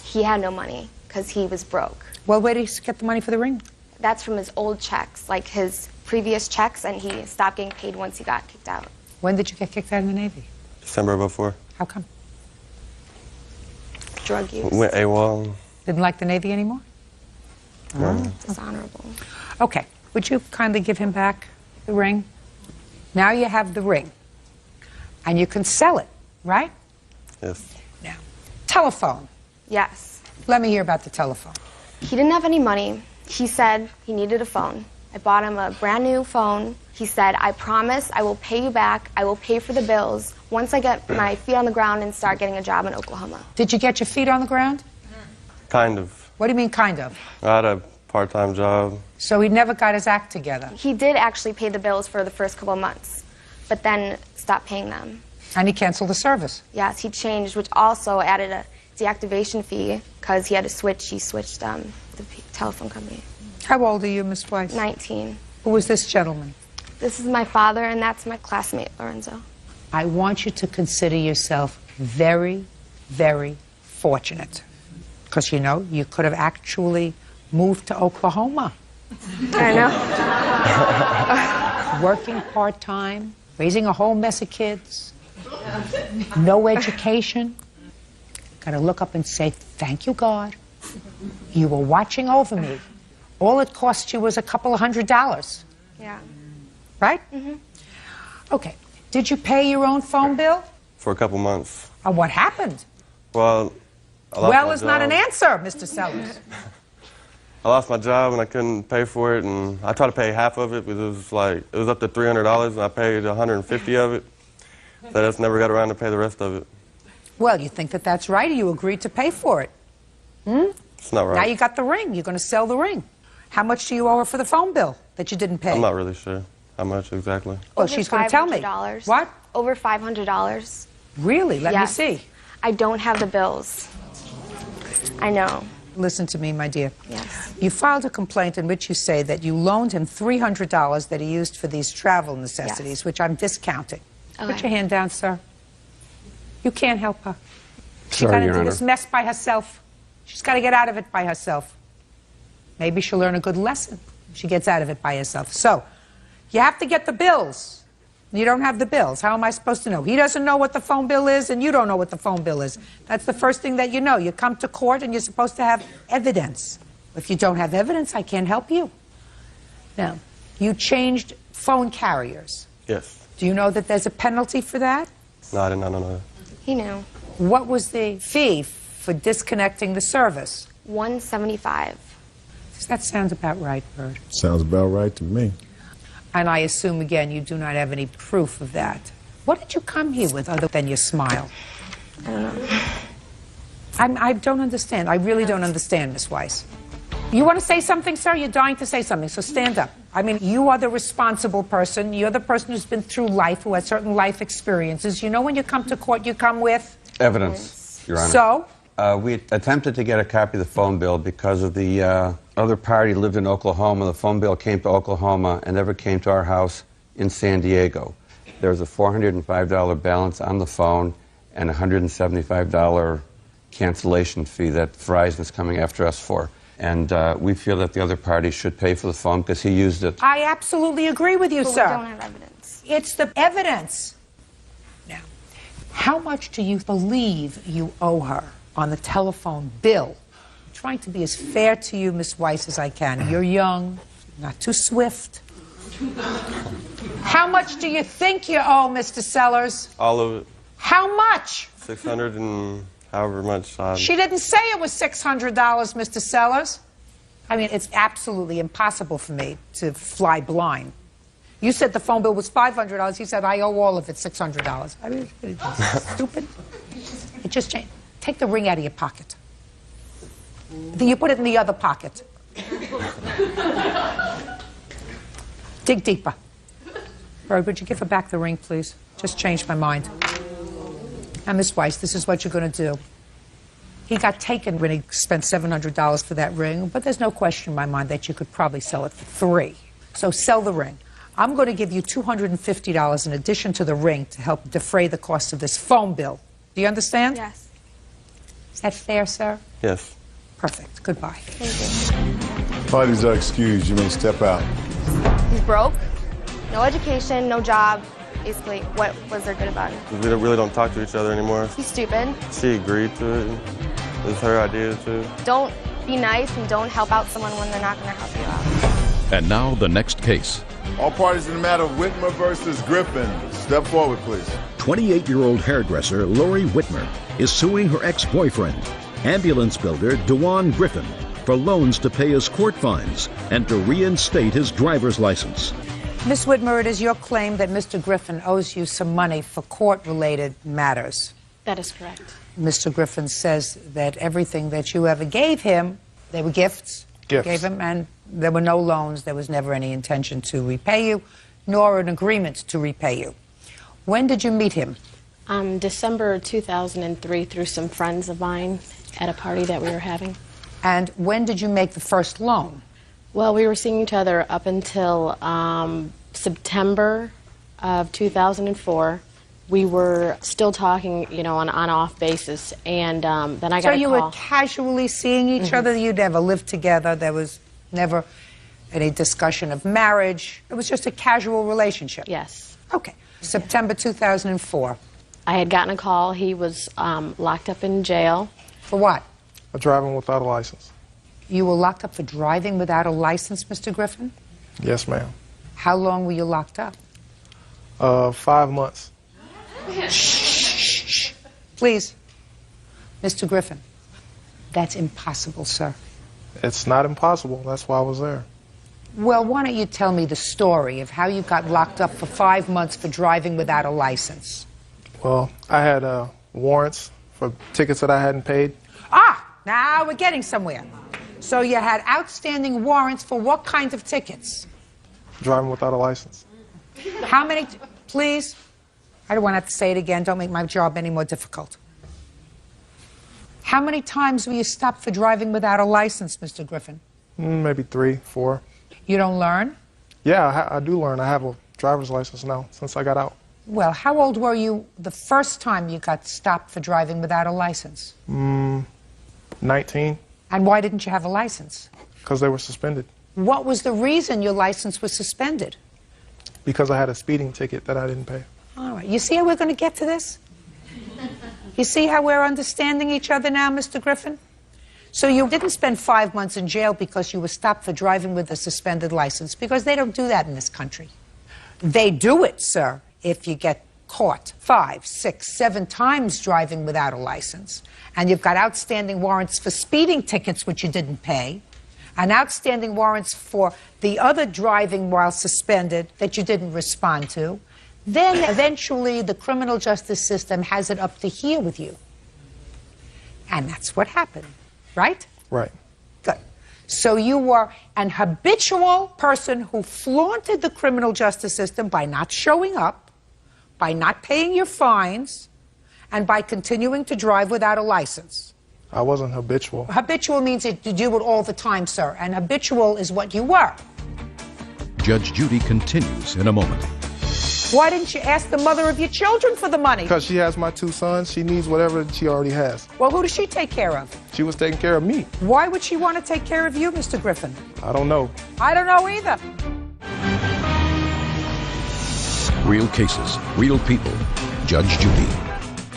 he had no money because he was broke. Well, where did he get the money for the ring? That's from his old checks, like his previous checks, and he stopped getting paid once he got kicked out. When did you get kicked out of the Navy? December of 2004. How come? Drug use. Went AWOL. Didn't like the Navy anymore? Dishonorable. Okay. Would you kindly give him back the ring? Now you have the ring. And you can sell it, right? Yes. Now, telephone. Yes. Let me hear about the telephone. He didn't have any money. He said he needed a phone. I bought him a brand new phone. He said, I promise I will pay you back. I will pay for the bills once I get my feet on the ground and start getting a job in Oklahoma. Did you get your feet on the ground? Kind of. What do you mean, kind of? I had a part-time job. So he never got his act together. He did actually pay the bills for the first couple of months, but then stopped paying them. And he canceled the service. Yes, he changed, which also added a deactivation fee because he had to switch. He switched the telephone company. How old are you, Miss Weiss? 19. Who is this gentleman? This is my father, and that's my classmate, Lorenzo. I want you to consider yourself very, very fortunate. Because, you know, you could have actually moved to Oklahoma. I know. Working part-time, raising a whole mess of kids, no education. Got to look up and say, thank you, God. You were watching over me. All it cost you was a couple of $100. Yeah. Right? Mm-hmm. Okay. Did you pay your own phone bill? For a couple months. What happened? Well, Well is not an answer, Mr. Sellers. I lost my job and I couldn't pay for it, and I tried to pay half of it because it was up to $300 and I paid $150 of it. So I just never got around to pay the rest of it. Well, you think that that's right, or you agreed to pay for it? It's not right. Now you got the ring. You're going to sell the ring. How much do you owe her for the phone bill that you didn't pay? I'm not really sure how much exactly. Well, she's going to tell me. What? Over $500. Really? Let me see. I don't have the bills. I know. Listen to me, my dear. Yes. You filed a complaint in which you say that you loaned him $300 that he used for these travel necessities, which I'm discounting. Okay. Put your hand down, sir. You can't help her. She's Sorry, got to Your do Honor. this mess by herself. She's got to get out of it by herself. Maybe she'll learn a good lesson if she gets out of it by herself. So, you have to get the bills. You don't have the bills. How am I supposed to know? He doesn't know what the phone bill is, and you don't know what the phone bill is. That's the first thing that you know. You come to court, and you're supposed to have evidence. If you don't have evidence, I can't help you. Now, you changed phone carriers. Yes. Do you know that there's a penalty for that? No, I did not know that. He knew. What was the fee for disconnecting the service? $175. Does that sound about right, Bird? Sounds about right to me. And I assume, again, you do not have any proof of that. What did you come here with other than your smile? I don't know. I don't understand. I really don't understand, Miss Weiss. You want to say something, sir? You're dying to say something, so stand up. I mean, you are the responsible person. You're the person who's been through life, who has certain life experiences. You know when you come to court, you come with? Evidence, Your Honor. So? We attempted to get a copy of the phone bill because of the other party lived in Oklahoma. The phone bill came to Oklahoma and never came to our house in San Diego. There was a $405 balance on the phone and a $175 cancellation fee that Verizon's coming after us for. And we feel that the other party should pay for the phone because he used it. I absolutely agree with you, But sir. we don't have evidence. It's the evidence. Now, how much do you believe you owe her on the telephone bill? I'm trying to be as fair to you, Miss Weiss, as I can. You're young, not too swift. How much do you think you owe, Mr. Sellers? All of it. How much? 600 and however much. She didn't say it was $600, Mr. Sellers. I mean, it's absolutely impossible for me to fly blind. You said the phone bill was $500. He said, I owe all of it $600. I mean, it's stupid. It just changed. Take the ring out of your pocket. Then you put it in the other pocket. Dig deeper. Bird, would you give her back the ring, please? Just changed my mind. Now, Miss Weiss, this is what you're going to do. He got taken when he spent $700 for that ring, but there's no question in my mind that you could probably sell it for $3. So sell the ring. I'm going to give you $250 in addition to the ring to help defray the cost of this phone bill. Do you understand? Yes. Is that fair, sir? Yes. Perfect. Goodbye. Thank you. Parties are excused. You may step out. He's broke. No education, no job. Basically, what was there good about it? We really don't talk to each other anymore. He's stupid. She agreed to it. It was her idea, too. Don't be nice and don't help out someone when they're not going to help you out. And now the next case. All parties in the matter of Whitmer versus Griffin. Step forward, please. 28-year-old hairdresser Lori Whitmer is suing her ex-boyfriend, ambulance builder DeJuan Griffin, for loans to pay his court fines and to reinstate his driver's license. Miss Whitmer, it is your claim that Mr. Griffin owes you some money for court-related matters. That is correct. Mr. Griffin says that everything that you ever gave him, they were gifts. Gifts. Gave him, and there were no loans. There was never any intention to repay you, nor an agreement to repay you. When did you meet him? December 2003 through some friends of mine at a party that we were having. And when did you make the first loan? Well, we were seeing each other up until September of 2004. We were still talking, you know, on an on-off basis, and then I got a call. So you were casually seeing each other? You never lived together? There was never any discussion of marriage? It was just a casual relationship? Yes. Okay. September 2004. I had gotten a call. He was locked up in jail. For what? For driving without a license. You were locked up for driving without a license, Mr. Griffin? Yes, ma'am. How long were you locked up? 5 months. Shh. Please. Mr. Griffin, that's impossible, sir. It's not impossible. That's why I was there. Well, why don't you tell me the story of how you got locked up for 5 months for driving without a license? Well, I had warrants for tickets that I hadn't paid. Ah, now we're getting somewhere. So you had outstanding warrants for what kinds of tickets? Driving without a license. How many, please? I don't want to have to say it again. Don't make my job any more difficult. How many times were you stopped for driving without a license, Mr. Griffin? Maybe 3, 4. You don't learn? Yeah, I do learn. I have a driver's license now since I got out. Well, how old were you the first time you got stopped for driving without a license? 19. And why didn't you have a license? Because they were suspended. What was the reason your license was suspended? Because I had a speeding ticket that I didn't pay. All right. You see how we're going to get to this? You see how we're understanding each other now, Mr. Griffin? So you didn't spend 5 months in jail because you were stopped for driving with a suspended license, because they don't do that in this country. They do it, sir, if you get caught 5, 6, 7 times driving without a license, and you've got outstanding warrants for speeding tickets which you didn't pay, and outstanding warrants for the other driving while suspended that you didn't respond to, then eventually the criminal justice system has it up to here with you. And that's what happened, right? Right. Good. So you were an habitual person who flaunted the criminal justice system by not showing up, by not paying your fines, and by continuing to drive without a license. I wasn't habitual. Habitual means that you do it all the time, sir, and habitual is what you were. Judge Judy continues in a moment. Why didn't you ask the mother of your children for the money? Because she has my 2 sons. She needs whatever she already has. Well, who does she take care of? She was taking care of me. Why would she want to take care of you, Mr. Griffin? I don't know. I don't know either. Real cases, real people. Judge Judy.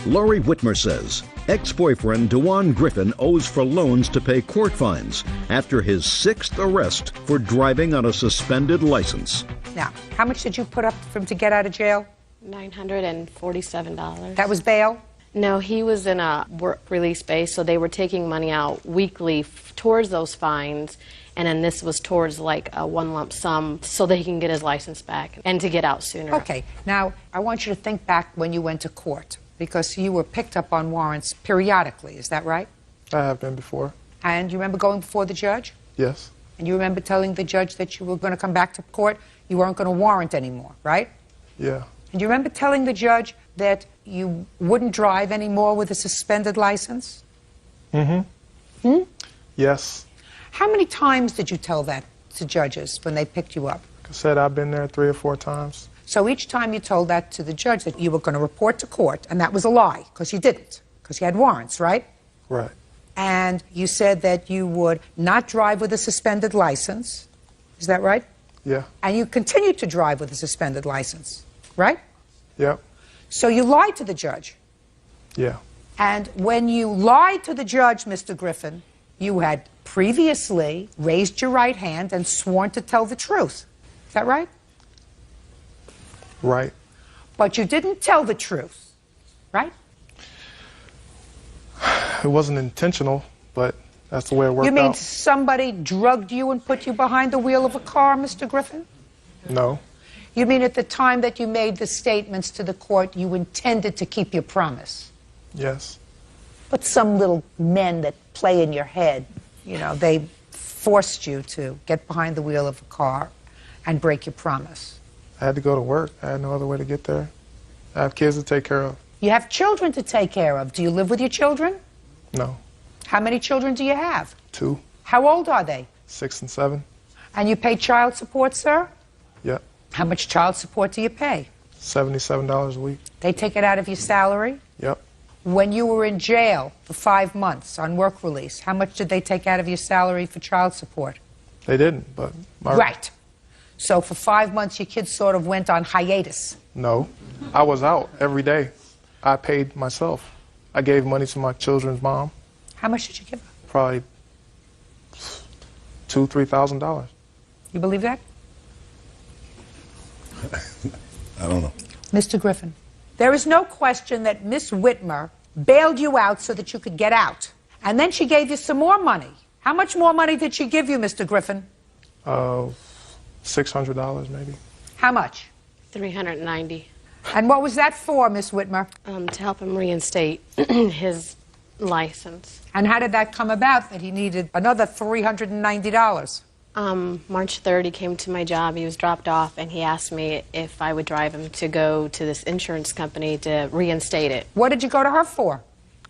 Lori Whitmer says ex-boyfriend DeJuan Griffin owes for loans to pay court fines after his 6th arrest for driving on a suspended license. Now, how much did you put up for him to get out of jail? $947. That was bail? No, he was in a work release base, so they were taking money out weekly towards those fines, and then this was towards like a one lump sum so that he can get his license back and to get out sooner. Okay, now I want you to think back when you went to court, because you were picked up on warrants periodically, is that right? I have been before. And you remember going before the judge? Yes. And you remember telling the judge that you were going to come back to court, you weren't going to warrant anymore, right? Yeah. And you remember telling the judge that you wouldn't drive anymore with a suspended license? Mm-hmm. Yes. How many times did you tell that to judges when they picked you up? Like I said, I've been there 3 or 4 times. So each time you told that to the judge that you were going to report to court, and that was a lie, because you didn't, because you had warrants, right? Right. And you said that you would not drive with a suspended license. Is that right? Yeah. And you continued to drive with a suspended license, right? Yep. So you lied to the judge. Yeah. And when you lied to the judge, Mr. Griffin, you had previously raised your right hand and sworn to tell the truth. Is that right? Right. But you didn't tell the truth, right? It wasn't intentional, but that's the way it worked You mean out. somebody drugged you and put you behind the wheel of a car, Mr. Griffin? No. You mean at the time that you made the statements to the court, you intended to keep your promise? Yes. But some little men that play in your head, you know, they forced you to get behind the wheel of a car and break your promise. I had to go to work. I had no other way to get there. I have kids to take care of. You have children to take care of. Do you live with your children? No. How many children do you have? 2. How old are they? 6 and 7. And you pay child support, sir? Yep. How much child support do you pay? $77 a week. They take it out of your salary? Yep. When you were in jail for 5 months on work release, how much did they take out of your salary for child support? They didn't, but... Right. So for 5 months, your kids sort of went on hiatus. No. I was out every day. I paid myself. I gave money to my children's mom. How much did you give her? Probably $2,000, $3,000. You believe that? I don't know. Mr. Griffin, there is no question that Miss Whitmer bailed you out so that you could get out. And then she gave you some more money. How much more money did she give you, Mr. Griffin? $600 maybe. How much? $390. And what was that for, Miss Whitmer? To help him reinstate his license. And how did that come about that he needed another $390? March 3rd, he came to my job. He was dropped off, and he asked me if I would drive him to go to this insurance company to reinstate it. What did you go to her for?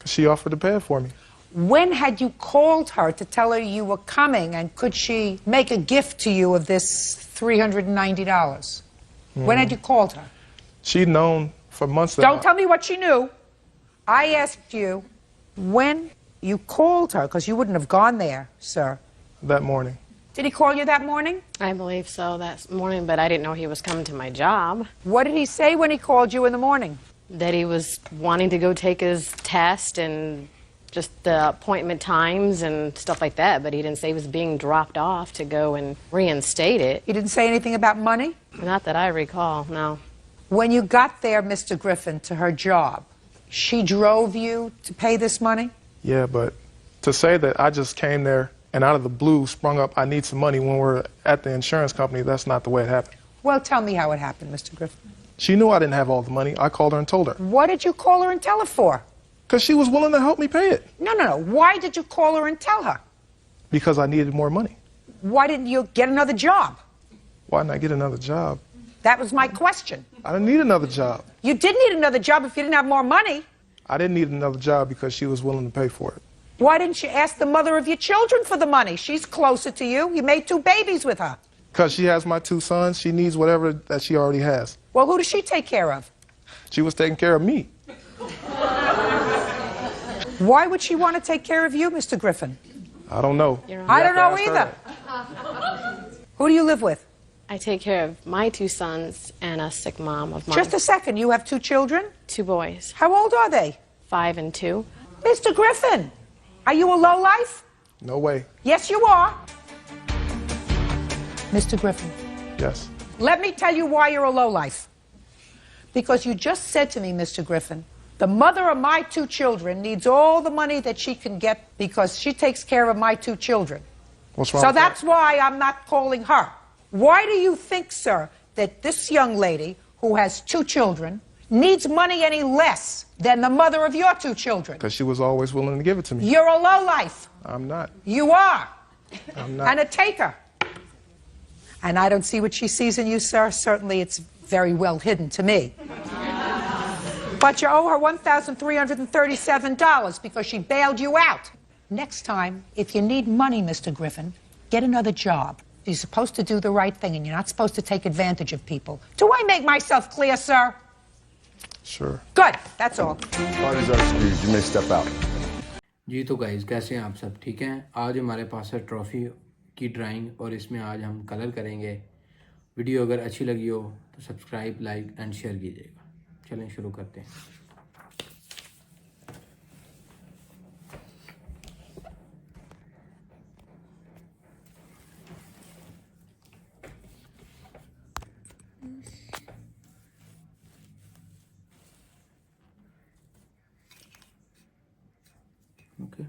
She offered to pay it for me. When had you called her to tell her you were coming, and could she make a gift to you of this $390? When had you called her? She'd known for months that Don't tell me what she knew. I asked you when you called her, because you wouldn't have gone there, sir. That morning. Did he call you that morning? I believe so that morning, but I didn't know he was coming to my job. What did he say when he called you in the morning? That he was wanting to go take his test and just the appointment times and stuff like that, but he didn't say he was being dropped off to go and reinstate it. He didn't say anything about money? Not that I recall, no. When you got there, Mr. Griffin, to her job, she drove you to pay this money? Yeah, but to say that I just came there and out of the blue sprung up, I need some money when we're at the insurance company, that's not the way it happened. Well, tell me how it happened, Mr. Griffin. She knew I didn't have all the money. I called her and told her. What did you call her and tell her for? Because she was willing to help me pay it. No. Why did you call her and tell her? Because I needed more money. Why didn't you get another job? Why didn't I get another job? That was my question. I didn't need another job. You did need another job if you didn't have more money. I didn't need another job because she was willing to pay for it. Why didn't you ask the mother of your children for the money? She's closer to you. You made 2 babies with her. Because she has my 2 sons, she needs whatever that she already has. Well, who does she take care of? She was taking care of me. Why would she want to take care of you, Mr. Griffin? I don't know. I don't know either. Who do you live with? I take care of my 2 sons and a sick mom of mine. Just a second. You have 2 children? 2 boys. How old are they? 5 and 2. Mr. Griffin, are you a lowlife? No way. Yes, you are. Mr. Griffin. Yes. Let me tell you why you're a lowlife. Because you just said to me, Mr. Griffin, the mother of my 2 children needs all the money that she can get because she takes care of my 2 children. What's wrong So with that's why I'm not calling her. Why do you think, sir, that this young lady who has 2 children needs money any less than the mother of your 2 children? Because she was always willing to give it to me. You're a lowlife. I'm not. You are. I'm not. And a taker. And I don't see what she sees in you, sir. Certainly it's very well hidden to me. But you owe her $1,337 because she bailed you out. Next time, if you need money, Mr. Griffin, get another job. You're supposed to do the right thing, and you're not supposed to take advantage of people. Do I make myself clear, sir? Sure. Good. That's all. Parties are excused. You may step out. जी तो guys कैसे हैं आप सब ठीक हैं। आज हमारे पास है ट्रॉफी की ड्राइंग और इसमें आज हम कलर करेंगे। वीडियो अगर अच्छी लगी हो तो सब्सक्राइब, लाइक एंड शेयर कीजिएगा। चलें शुरू करते हैं। ओके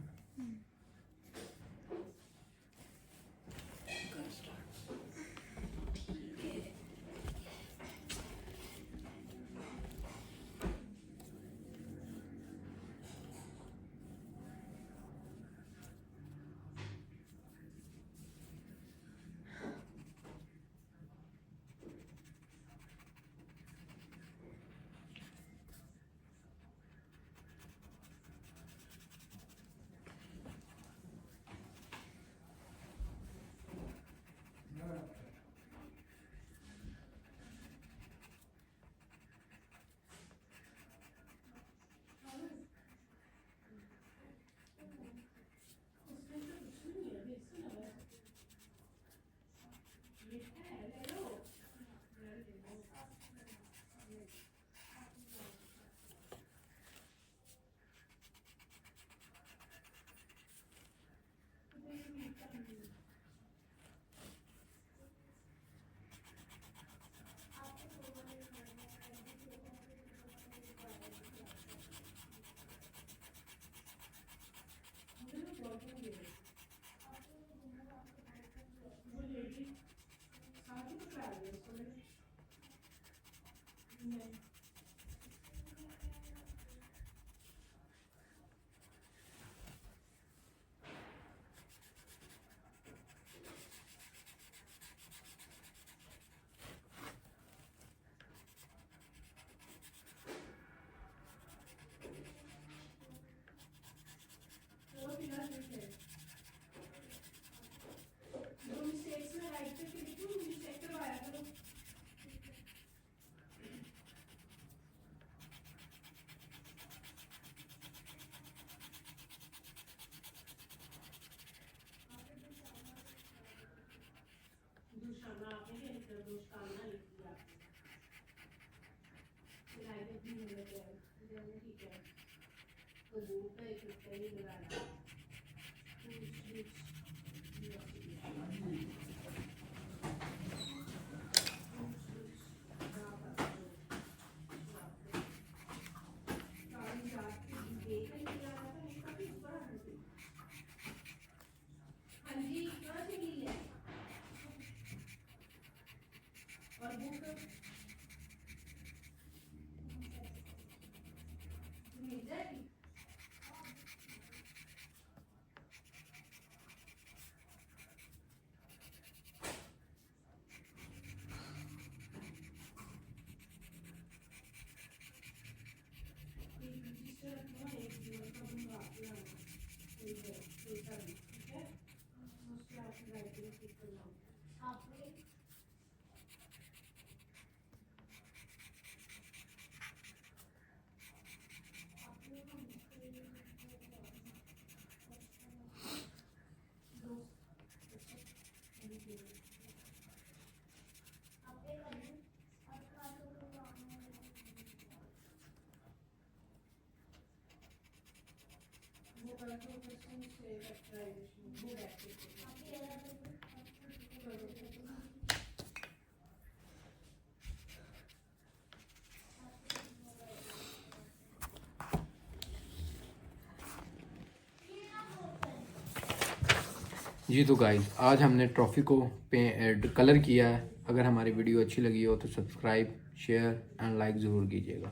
जी तो गाइस आज हमने ट्रॉफ़ी को कलर किया है। अगर हमारी वीडियो अच्छी लगी हो तो सब्सक्राइब शेयर एंड लाइक ज़रूर कीजिएगा।